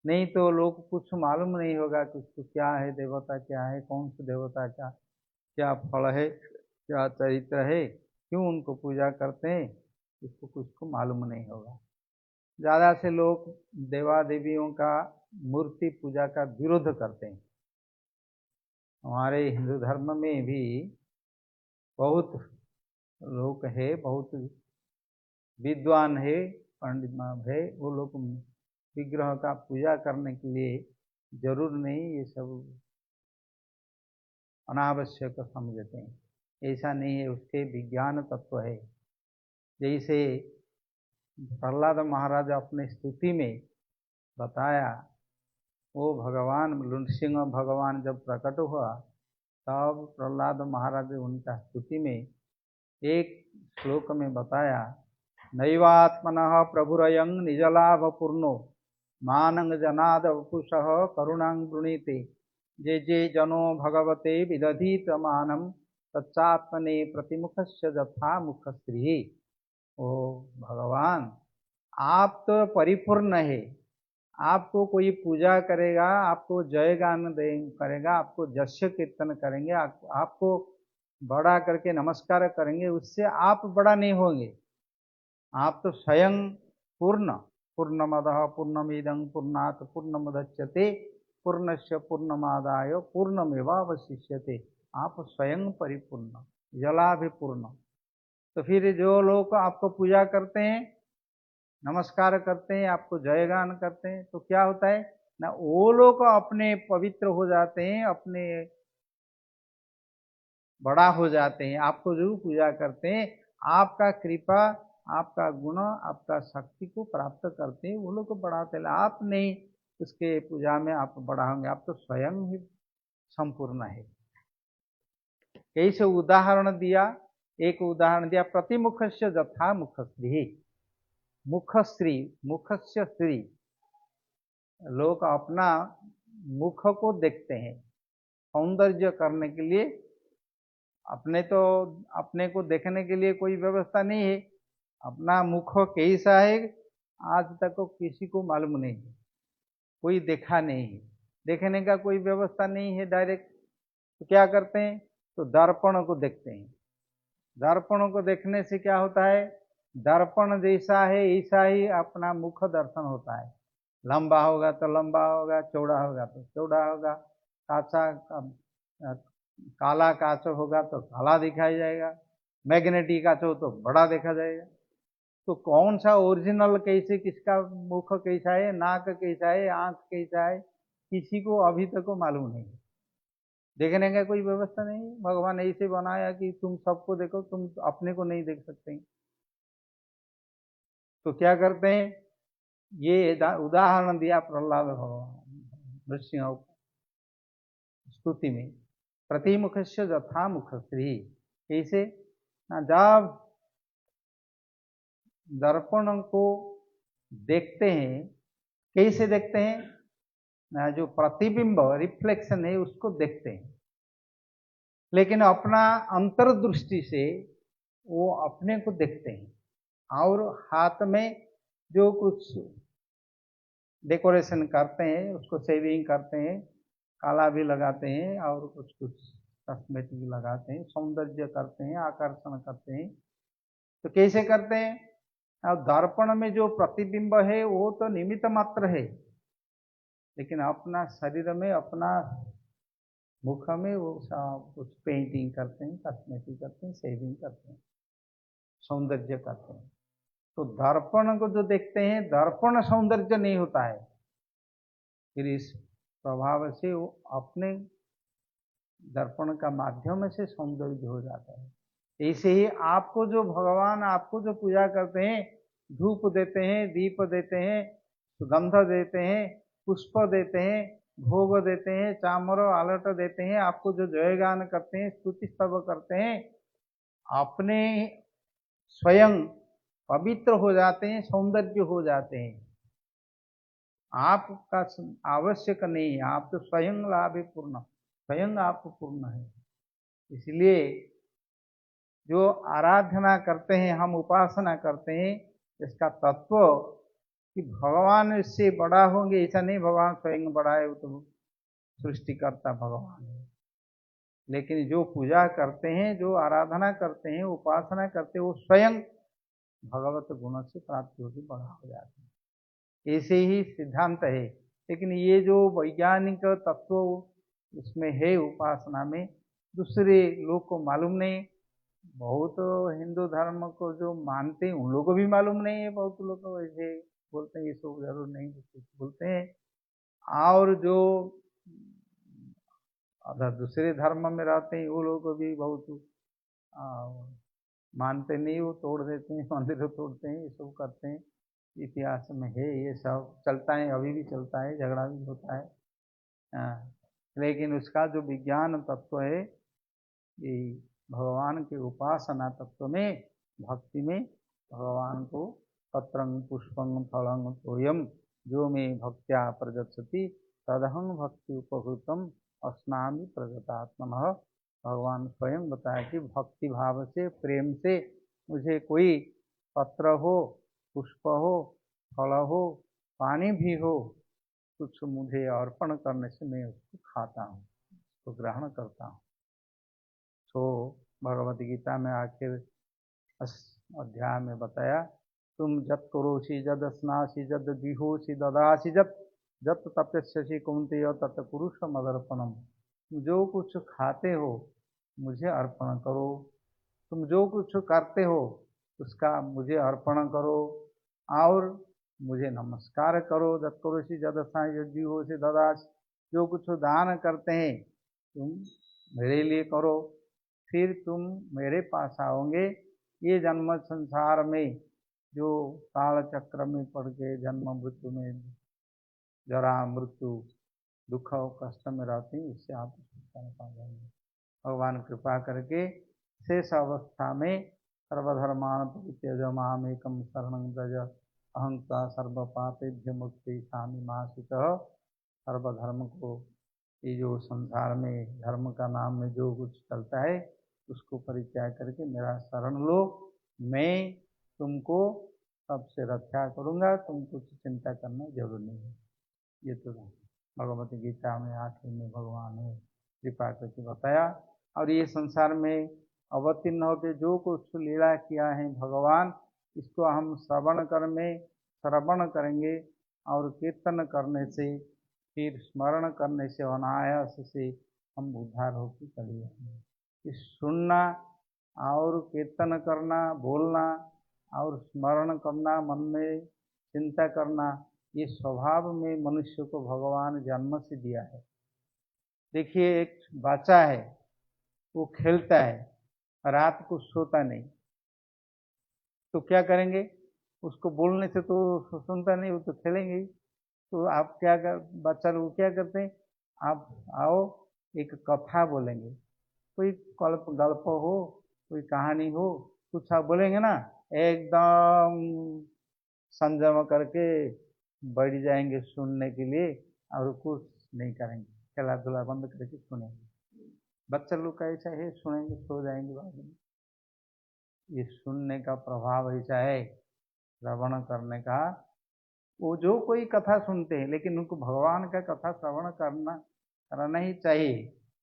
नहीं तो लोग कुछ मालूम नहीं होगा कि उसको क्या है, देवता क्या है, कौन से देवता का क्या फल है, क्या चरित्र है, क्यों उनको पूजा करते हैं, इसको कुछ को मालूम नहीं होगा। ज़्यादा से लोग देवा देवियों का मूर्ति पूजा का विरोध करते हैं। हमारे हिंदू धर्म में भी बहुत लोग है, बहुत विद्वान है, पंडित है, वो लोग विग्रह का पूजा करने के लिए जरूर नहीं, ये सब अनावश्यक समझते हैं। ऐसा नहीं है, उसके विज्ञान तत्व है। जैसे प्रहलाद महाराज अपने स्तुति में बताया, वो भगवान नृसिंह भगवान जब प्रकट हुआ तब प्रहलाद महाराज उनका स्तुति में एक श्लोक में बताया, नैवात्मनः प्रभुरयं निजलाभ पूर्णो मानं जनाद वपुषः करुणां वृणीते जे जे जनो भगवते विदधीत मानं तच्चात्मने प्रतिमुखस्य यथा मुखश्री। ओ भगवान, आप तो परिपूर्ण है, आपको कोई पूजा करेगा, आपको जयगान करेगा, आपको जस्य कीर्तन करेंगे, आपको बड़ा करके नमस्कार करेंगे, उससे आप बड़ा नहीं होंगे। आप तो स्वयं पूर्ण, पूर्णमदः पूर्णमिदं पूर्णात् पूर्णमुदच्यते पूर्णस्य पूर्णमादाय पूर्णमेवावशिष्यते। आप स्वयं परिपूर्ण, जला भी पूर्ण। तो फिर जो लोग आपको पूजा करते हैं, नमस्कार करते हैं, आपको जयगान करते हैं, तो क्या होता है ना, वो लोग अपने पवित्र हो जाते हैं, अपने बड़ा हो जाते हैं। आपको जो पूजा करते हैं, आपका कृपा, आपका गुण, आपका शक्ति को प्राप्त करते हैं, वो लोग बढ़ाते हैं। आप नहीं उसके पूजा में आप बड़ा होंगे, आप तो स्वयं ही संपूर्ण है। कैसे उदाहरण दिया, एक उदाहरण दिया, प्रतिमुखस्य यथा मुखश्री। मुखश्री, मुखस्य श्री, लोग अपना मुख को देखते हैं सौंदर्य करने के लिए। अपने को देखने के लिए कोई व्यवस्था नहीं है। अपना मुख कैसा है आज तक किसी को मालूम नहीं है, कोई देखा नहीं है, देखने का कोई व्यवस्था नहीं है डायरेक्ट। तो क्या करते हैं, तो दर्पण को देखते हैं। दर्पण को देखने से क्या होता है, दर्पण जैसा है ऐसा ही अपना मुख दर्शन होता है। लंबा होगा तो लंबा होगा, चौड़ा होगा तो चौड़ा होगा, काला कांच होगा तो काला दिखाई जाएगा, मैग्नेटिक कांच हो तो बड़ा देखा जाएगा। तो कौन सा ओरिजिनल, कैसे, किसका मुख कैसा है, नाक कैसा है, आंख कैसा है, किसी को अभी तक को मालूम नहीं। देखने का कोई व्यवस्था नहीं। भगवान ऐसे बनाया कि तुम सबको देखो, तुम अपने को नहीं देख सकते। तो क्या करते हैं, ये उदाहरण दिया प्रहलाद भगवान नृसिंह स्तुति में, प्रतिमुखस्य यथा मुखश्री। कैसे ना, जब दर्पण को देखते हैं, कैसे देखते हैं ना, जो प्रतिबिंब रिफ्लेक्शन है उसको देखते हैं, लेकिन अपना अंतर्दृष्टि से वो अपने को देखते हैं। और हाथ में जो कुछ डेकोरेशन करते हैं, उसको शेविंग करते हैं, काला भी लगाते हैं और कुछ कॉस्मेटिक लगाते हैं, सौंदर्य करते हैं, आकर्षण करते हैं। तो कैसे करते हैं, और दर्पण में जो प्रतिबिंब है वो तो निमित्त मात्र है, लेकिन अपना शरीर में, अपना मुख में वो कुछ पेंटिंग करते हैं, कॉस्मेटिक करते हैं, शेविंग करते हैं, सौंदर्य करते हैं। तो दर्पण को जो देखते हैं, दर्पण सौंदर्य नहीं होता है, फिर इस प्रभाव से वो अपने दर्पण का माध्यम से सौंदर्य हो जाता है। ऐसे ही आपको जो भगवान आपको जो पूजा करते हैं, धूप देते हैं, दीप देते हैं, सुगंध देते हैं, पुष्प देते हैं, भोग देते हैं, चामर आलट देते हैं, आपको जो जयगान करते हैं, स्तुति स्तव करते हैं, अपने स्वयं पवित्र हो जाते हैं, सौंदर्य हो जाते हैं। आपका आवश्यक नहीं है, आप तो स्वयं लाभ है पूर्ण, स्वयं आप पूर्ण है। इसलिए जो आराधना करते हैं, हम उपासना करते हैं, इसका तत्व कि भगवान इससे बड़ा होंगे ऐसा नहीं, भगवान स्वयं बड़ा है, वो तो सृष्टिकर्ता भगवान है। लेकिन जो पूजा करते हैं, जो आराधना करते हैं, उपासना करते हैं, वो स्वयं भगवत गुण से प्राप्त होकर बड़ा हो जाते हैं। ऐसे ही सिद्धांत है। लेकिन ये जो वैज्ञानिक तत्व उसमें है उपासना में, दूसरे लोग को मालूम नहीं। बहुत हिंदू धर्म को जो मानते हैं उन लोगों को भी मालूम नहीं है। बहुत लोग ऐसे बोलते हैं ये सब जरूर नहीं बोलते हैं। और जो अगर दूसरे धर्म में रहते हैं वो लोग भी बहुत मानते नहीं, वो तोड़ देते हैं, मंदिर तोड़ते हैं, ये सब करते हैं। इतिहास में है ये सब चलता है, अभी भी चलता है, झगड़ा भी होता है। लेकिन उसका जो विज्ञान तत्व है, ये भगवान के उपासना तत्व में, भक्ति में भगवान को पत्रं पुष्पं फलं तोयम जो में भक्त्या प्रगच्छति तदहं भक्ति उपकृतम अस्नामि प्रगतात्मनः। भगवान स्वयं बताया कि भक्ति भाव से, प्रेम से मुझे कोई पत्र हो, पुष्प हो, फल हो, पानी भी हो, कुछ मुझे अर्पण करने से मैं उसको खाता हूँ, उसको ग्रहण करता हूँ। तो भगवद गीता में आखिर अध्याय में बताया, तुम जत करोषि जद स्नासि जद विहोषि ददासि जत तपस्यसि कुंती और तत् पुरुषम अदर्पणम। जो कुछ खाते हो मुझे अर्पण करो, तुम जो कुछ करते हो उसका मुझे अर्पण करो और मुझे नमस्कार करो। जत करोषि जद स्नासि जद विहोषि ददासि, जो कुछ दान करते हैं तुम मेरे लिए करो, फिर तुम मेरे पास आओगे। ये जन्म संसार में जो काल चक्र में पड़ के जन्म मृत्यु में, जरा मृत्यु दुख और कष्ट में रहते हैं, इससे आप छुटकारा पा जाएंगे। भगवान कृपा करके शेष अवस्था में सर्वधर्मान परित्यज्य मामेकं शरणं व्रज अहं त्वा सर्व पापेभ्य मुक्तिशामि मा शुचः। सर्वधर्म को, ये जो संसार में धर्म का नाम में जो कुछ चलता है उसको परित्याग करके मेरा शरण लो, मैं तुमको सबसे रक्षा करूंगा, तुम कुछ चिंता करना जरूर नहीं है। ये तो भगवत गीता में आखिर में भगवान ने कृपा करके बताया। और ये संसार में अवतीर्ण होकर जो कुछ लीला किया है भगवान, इसको हम श्रवण करेंगे और कीर्तन करने से, फिर स्मरण करने से, अनायास से हम उद्धार होकर चले जाएंगे। इस सुनना और कीर्तन करना, बोलना और स्मरण करना, मन में चिंता करना, ये स्वभाव में मनुष्य को भगवान जन्म से दिया है। देखिए एक बच्चा है, वो खेलता है, रात को सोता नहीं, तो क्या करेंगे? उसको बोलने से तो सुनता नहीं, वो तो खेलेंगे ही। तो आप क्या बच्चा लोग क्या करते हैं, आप आओ एक कथा बोलेंगे, कोई गल्प हो, कोई कहानी हो, कुछ आप बोलेंगे ना, एकदम संयम करके बैठ जाएंगे सुनने के लिए और कुछ नहीं करेंगे, खेला धुला बंद करके सुनेंगे। बच्चा लोग का ऐसा है, सुनेंगे सो जाएंगे बाद में। ये सुनने का प्रभाव ऐसा है, श्रवण करने का। वो जो कोई कथा सुनते हैं, लेकिन उनको भगवान का कथा श्रवण करना ही चाहिए।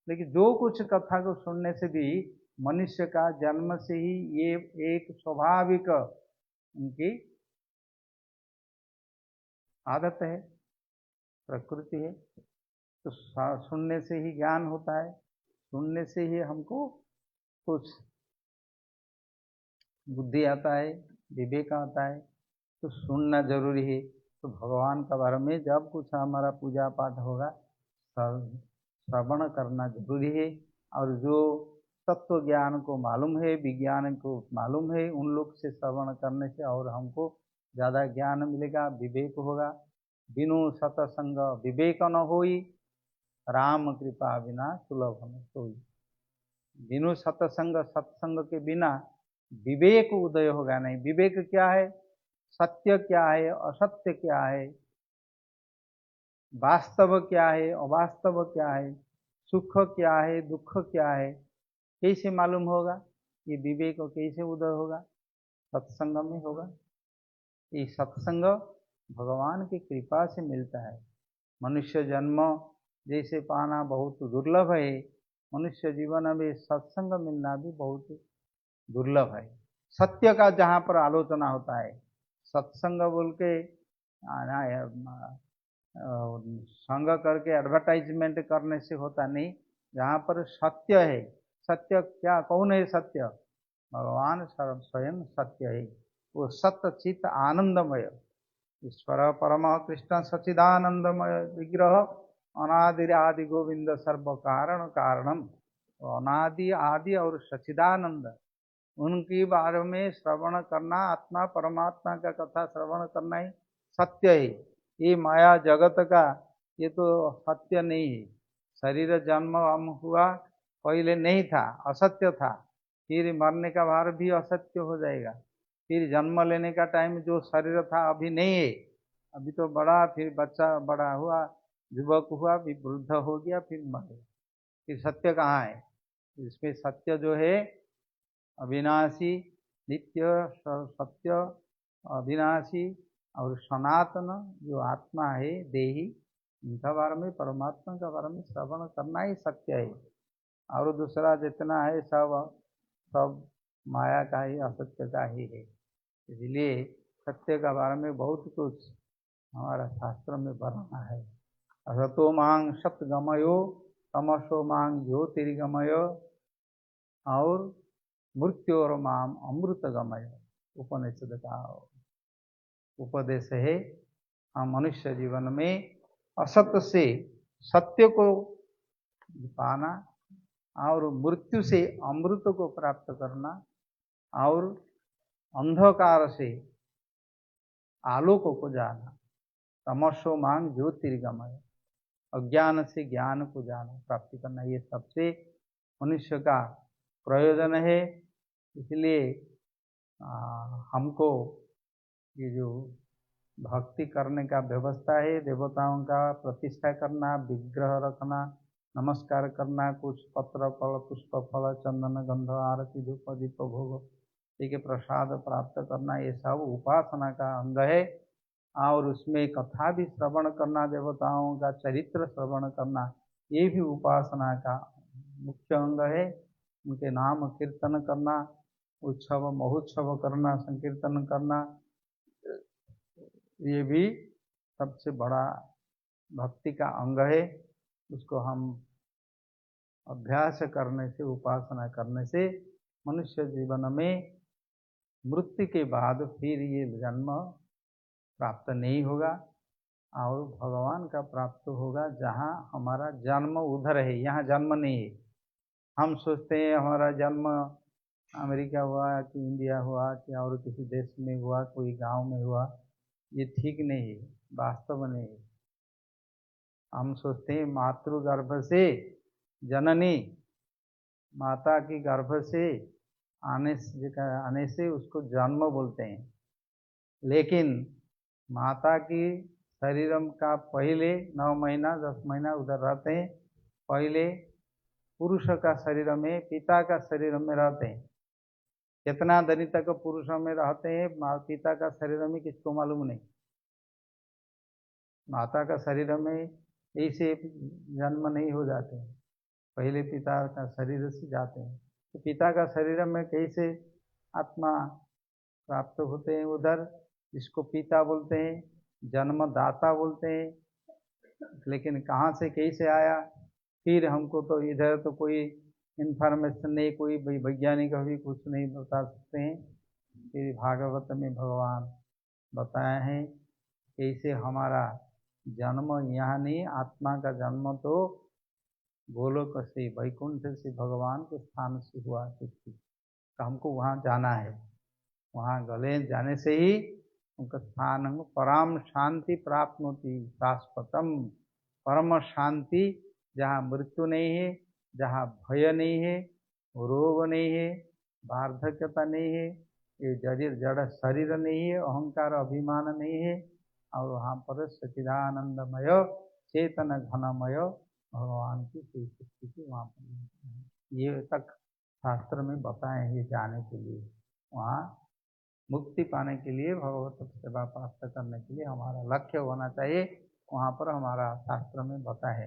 लेकिन जो कुछ कथा को सुनने से भी मनुष्य का जन्म से ही ये एक स्वाभाविक उनकी आदत है, प्रकृति है। तो सुनने से ही ज्ञान होता है, सुनने से ही हमको कुछ बुद्धि आता है, विवेक आता है। तो सुनना जरूरी है। तो भगवान का बारे में जब कुछ हमारा पूजा पाठ होगा श्रवण करना जरूरी है। और जो तत्व ज्ञान को मालूम है, विज्ञान को मालूम है, उन लोग से श्रवण करने से और हमको ज़्यादा ज्ञान मिलेगा, विवेक होगा। बिनु सतसंग विवेक न होई, राम कृपा बिना सुलभ न सोई। बिनु सत्संग के बिना विवेक उदय होगा नहीं। विवेक क्या है, सत्य क्या है, असत्य क्या है, वास्तव क्या है, अवास्तव क्या है, सुख क्या है, दुख क्या है, कैसे मालूम होगा? ये विवेक कैसे उदय होगा? सत्संग में होगा। ये सत्संग भगवान की कृपा से मिलता है। मनुष्य जन्म जैसे पाना बहुत दुर्लभ है, मनुष्य जीवन में सत्संग मिलना भी बहुत दुर्लभ है। सत्य का जहाँ पर आलोचना होता है, सत्संग बोल के संग करके एडवर्टाइजमेंट करने से होता नहीं। जहाँ पर सत्य है, सत्य क्या, कौन है सत्य? भगवान स्वयं सत्य है। वो सत्य चित्त आनंदमय ईश्वर परम कृष्ण सच्चिदानंदमय विग्रह अनादि आदि गोविंद सर्व कारण कारणम। अनादि आदि और सच्चिदानंद, उनके बारे में श्रवण करना, आत्मा परमात्मा का कथा श्रवण करना ही सत्य है। ये माया जगत का ये तो सत्य नहीं है। शरीर जन्म हम हुआ पहले नहीं था, असत्य था, फिर मरने का भार भी असत्य हो जाएगा। फिर जन्म लेने का टाइम जो शरीर था अभी नहीं है, अभी तो बड़ा, फिर बच्चा बड़ा हुआ, युवक हुआ, फिर वृद्ध हो गया, फिर मर गया। फिर सत्य कहाँ है? इसमें सत्य जो है अविनाशी, नित्य, सत्य, अविनाशी और सनातन जो आत्मा है देही, इनका बारे में, परमात्मा का बारे में श्रवण करना ही सत्य है। और दूसरा जितना है सब माया का ही, असत्य का ही है। इसलिए सत्य का बारे में बहुत कुछ हमारा शास्त्र में वर्णना है। असतो मांग सतगमयो तमसो मांग ज्योतिर्गमय और मृत्यु और माम अमृत गमय, उपनिषद का उपदेश है। हम मनुष्य जीवन में असत्य से सत्य को पाना और मृत्यु से अमृत को प्राप्त करना और अंधकार से आलोक को जाना। तमसो मांग ज्योतिर्गमय, अज्ञान से ज्ञान को जाना, प्राप्ति करना, ये सबसे मनुष्य का प्रयोजन है। इसलिए हमको ये जो भक्ति करने का व्यवस्था है, देवताओं का प्रतिष्ठा करना, विग्रह रखना, नमस्कार करना, कुछ पत्र फल पुष्प फल चंदन गंध आरती धूप दीप भोग ठीक है प्रसाद प्राप्त करना, ये सब उपासना का अंग है। और उसमें कथा भी श्रवण करना, देवताओं का चरित्र श्रवण करना, ये भी उपासना का मुख्य अंग है। उनके नाम कीर्तन करना, उत्सव महोत्सव करना, संकीर्तन करना, ये भी सबसे बड़ा भक्ति का अंग है। उसको हम अभ्यास करने से, उपासना करने से मनुष्य जीवन में मृत्यु के बाद फिर ये जन्म प्राप्त नहीं होगा और भगवान का प्राप्त होगा। जहाँ हमारा जन्म उधर है, यहाँ जन्म नहीं है। हम सोचते हैं हमारा जन्म अमेरिका हुआ कि इंडिया हुआ कि और किसी देश में हुआ, कोई गांव में हुआ, ये ठीक नहीं है, वास्तव नहीं है। हम सोचते हैं मातृगर्भ से, जननी माता की गर्भ से आने से उसको जन्म बोलते हैं। लेकिन माता की शरीर का पहले 9 महीना 10 महीना उधर रहते हैं, पहले पुरुष का शरीर में, पिता का शरीर में रहते हैं। कितना दिन तक पुरुषों में रहते हैं पिता का शरीर में किसको मालूम नहीं। माता का शरीर में ऐसे जन्म नहीं हो जाते हैं, पहले पिता का शरीर से जाते हैं। तो पिता का शरीर में कैसे आत्मा प्राप्त होते हैं उधर, जिसको पिता बोलते हैं, जन्मदाता बोलते हैं। लेकिन कहाँ से कैसे आया, फिर हमको तो इधर तो कोई इन्फॉर्मेशन नहीं, कोई वैज्ञानिक भी कुछ नहीं बता सकते हैं। फिर भागवत में भगवान बताए हैं ऐसे हमारा जन्म यहाँ नहीं, आत्मा का जन्म तो गोलोक से, वैकुंठ से, भगवान के स्थान से हुआ। तो हमको वहाँ जाना है। वहाँ गले जाने से ही उनका स्थान हम परम शांति प्राप्त होती, शाश्वतम परम शांति, जहाँ मृत्यु नहीं है, जहाँ भय नहीं है, रोग नहीं है, वार्धक्यता नहीं है, ये जड़ शरीर नहीं है, अहंकार अभिमान नहीं है, और वहाँ पर सच्चिदानंदमय चेतन घनमय भगवान की स्थिति वहाँ पर ये तक शास्त्र में बताए हैं। जाने के लिए, वहाँ मुक्ति पाने के लिए, भगवत सेवा प्राप्त करने के लिए हमारा लक्ष्य होना चाहिए। वहाँ पर हमारा शास्त्र में बता है,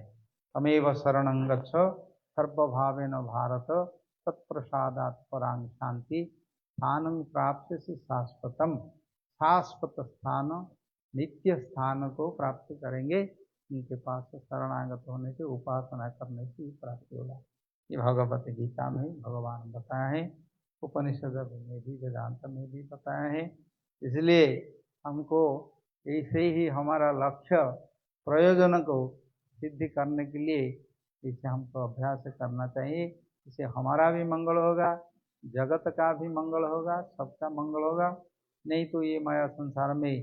तमेव शरणं गच्छ सर्वभावेन भारत तत्प्रसादात् परां शांति स्थानं प्राप्स्यसि शाश्वतम। शाश्वत स्थान, नित्य स्थान को प्राप्त करेंगे। उनके पास शरणागत होने से, उपासना करने से प्राप्ति होगा। ये भगवत गीता में भगवान बताया है, उपनिषद में भी, वेदांत में भी बताया है। इसलिए हमको ऐसे ही हमारा लक्ष्य प्रयोजन को सिद्ध करने के लिए इसे हमको अभ्यास करना चाहिए। इससे हमारा भी मंगल होगा, जगत का भी मंगल होगा, सबका मंगल होगा। नहीं तो ये माया संसार में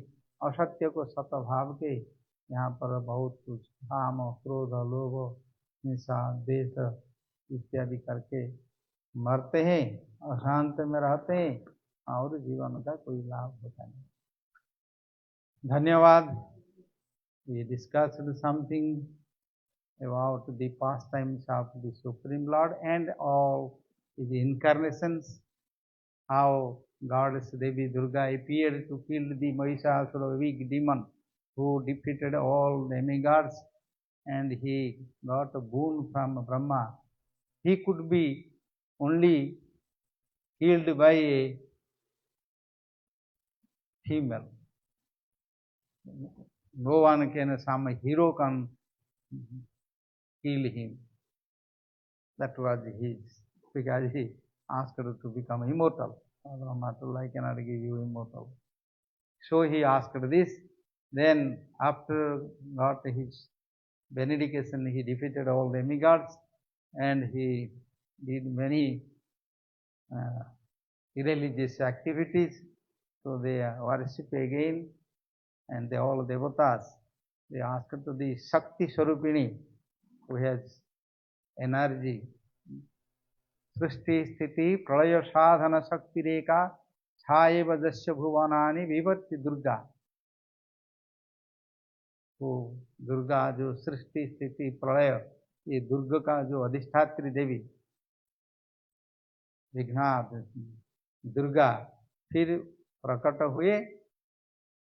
असत्य को सत्य भाव के यहाँ पर बहुत कुछ काम, क्रोध, लोभ, हिंसा, द्वेष इत्यादि करके मरते हैं, अशांत में रहते हैं और जीवन का कोई लाभ होता नहीं। धन्यवाद। We discussed something about the pastimes of the Supreme Lord and all the incarnations, how Goddess Devi Durga appeared to kill the Mahishasura, weak demon who defeated all demigods, and he got a boon from Brahma. He could be only killed by a female. No one can, some hero can kill him. That was his, because he asked to become immortal. Brahma told, I cannot give you immortal. So he asked this. Then after got his benediction, he defeated all demigods, and he did many irreligious activities. So they worship again, and they all devatas, they asked to the Shakti Swarupini, who has energy, Srishti Sthiti Pralaya Sadhana Shakti Reka Chayeva Jasya Bhuvanani Vivatti Durga. तो दुर्गा जो सृष्टि स्थिति प्रलय, ये दुर्गा का जो अधिष्ठात्री देवी विघ्नाथ दुर्गा फिर प्रकट हुए,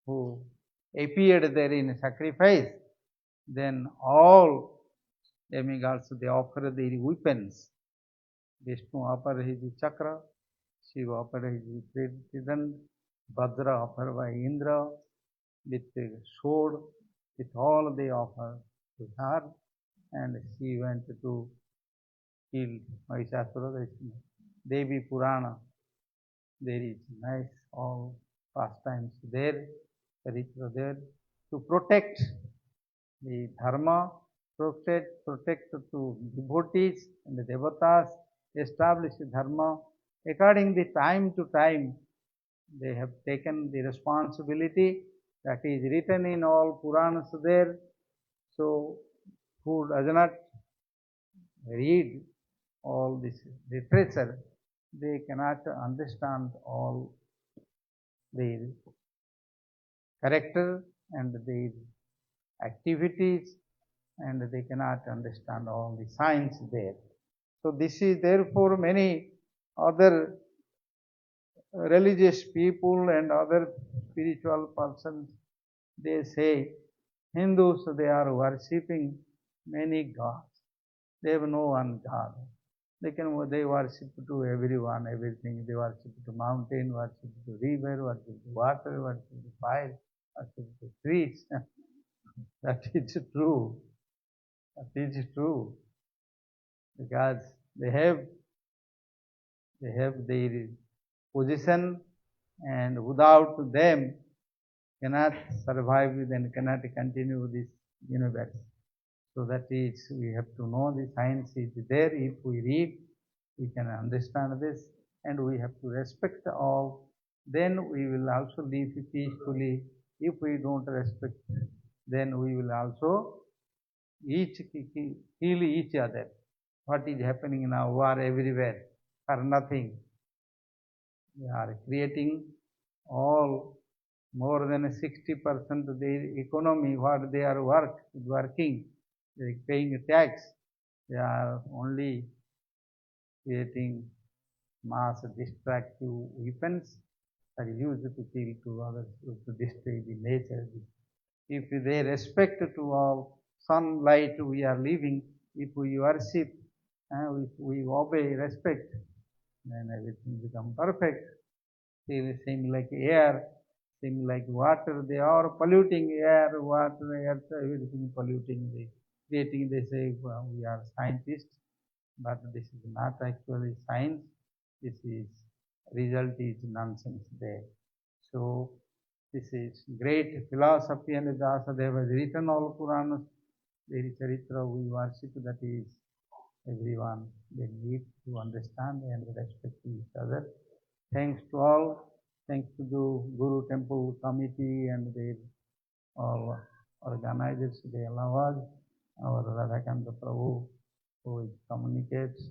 who appeared there in sacrifice. Then all demigods, they offer their weapons. Vishnu offered his chakra, Shiva offered his trident, Vajra offered by Indra, with a sword, with all they offered to her, and she went to kill Mahishasura. Devi Purana, there is nice all pastimes there, ritual there, to protect the dharma, protect to devotees and the devatas, establish the dharma. According the time to time, they have taken the responsibility that is written in all Puranas there. So who does not read all this literature, they cannot understand all their character and their activities, and they cannot understand all the science there. So this is therefore many other religious people and other spiritual persons, they say Hindus, they are worshipping many gods. They have no one God. They worship to everyone, everything. They worship to mountain, worship to river, worship to water, worship to fire, worship to trees. That is true. That is true. Because they have their position, and without them cannot survive, then cannot continue this universe. So that is, we have to know the science is there. If we read, we can understand this, and we have to respect all. Then we will also live peacefully. If we don't respect, then we will also each kill each other. What is happening now? War everywhere for nothing. They are creating all more than 60% of their economy, what they are working, they are paying tax. They are only creating mass destructive weapons that are used to kill to others, to destroy the nature. If they respect to all sunlight we are living, if we worship, if we obey, respect, then everything becomes perfect. Same like air, same like water, they are polluting air, water, earth, everything polluting. Creating, they say, well, we are scientists, but this is not actually science. This is result is nonsense there. So this is great philosophy, and Vyasadeva has written all Puranas. There is Charitra we worship, that is everyone. They need to understand and respect each other. Thanks to all. Thanks to the Guru Temple Committee and their all organizers. They allow us, our Radhakanta Prabhu, who communicates,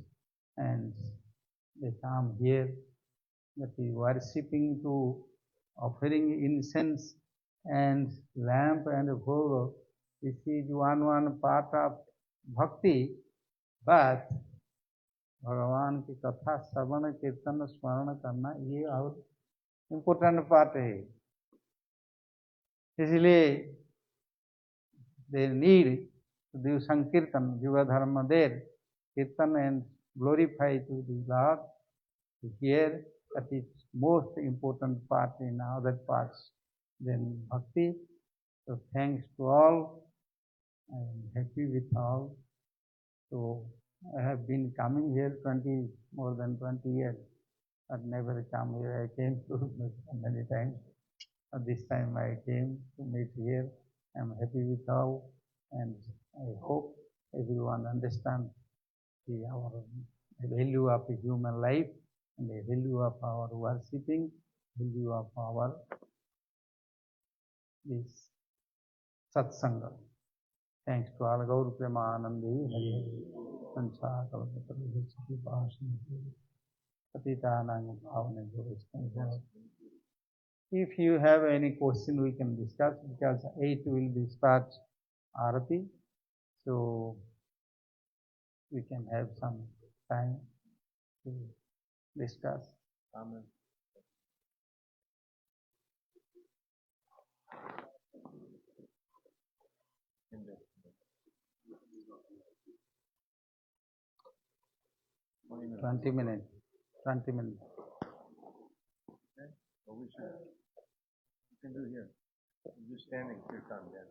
and they come here, that is worshipping to offering incense and lamp and bhoga. This is one part of bhakti, but भगवान की कथा श्रवण कीर्तन स्मरण करना ये और important part है. इसलिए they need to do sankirtan, Yuga Dharma there, kirtan and glorify to the Lord. Here, that is most important part in other parts than bhakti. So thanks to all. I am happy with all. So I have been coming here more than 20 years, but never come here. I came to many times. This time I came to meet here. I am happy with all, and I hope everyone understands the value of human life and the value of our worshipping, value of our this satsanga. Thanks to all Gaur Premanandi, Hari Sancha Kalapatri Bhashan, Patitanang Bhavana Jovishkan. If you have any question, we can discuss, because 8 will be start Arati, so we can have some time to discuss. Amen. Twenty minutes. 20 minutes. Okay. Well, we can do here. We're just standing kirtan again.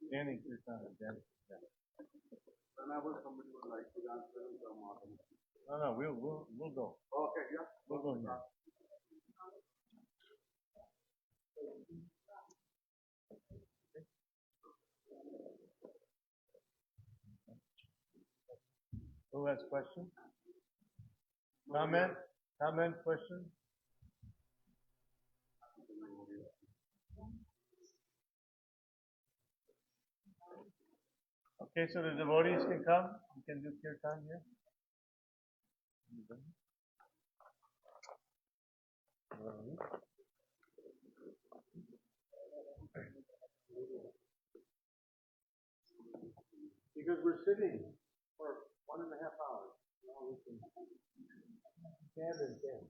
Standing kirtan again. Yeah. Whenever somebody would like to answer, no, we'll go. Okay, yeah. We'll go here. Who has questions? Comment? Comment, question? Okay, so the devotees can come. You can do kirtan here. Because we're sitting for 1.5 hours. Now we can stand and stand.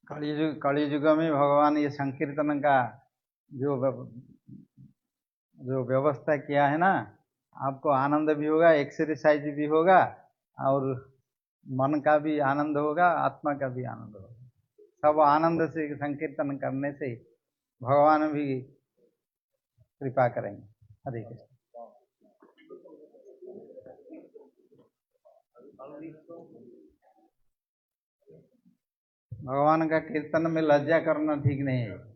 कलियुग में भगवान ये संकीर्तन का जो व्यवस्था किया है ना, आपको आनंद भी होगा, एक्सरसाइज भी होगा, और मन का भी आनंद होगा, आत्मा का भी आनंद होगा. सब आनंद से संकीर्तन करने से भगवान भी कृपा करेंगे. हरे कृष्ण. भगवान का कीर्तन में लज्जा करना ठीक नहीं है।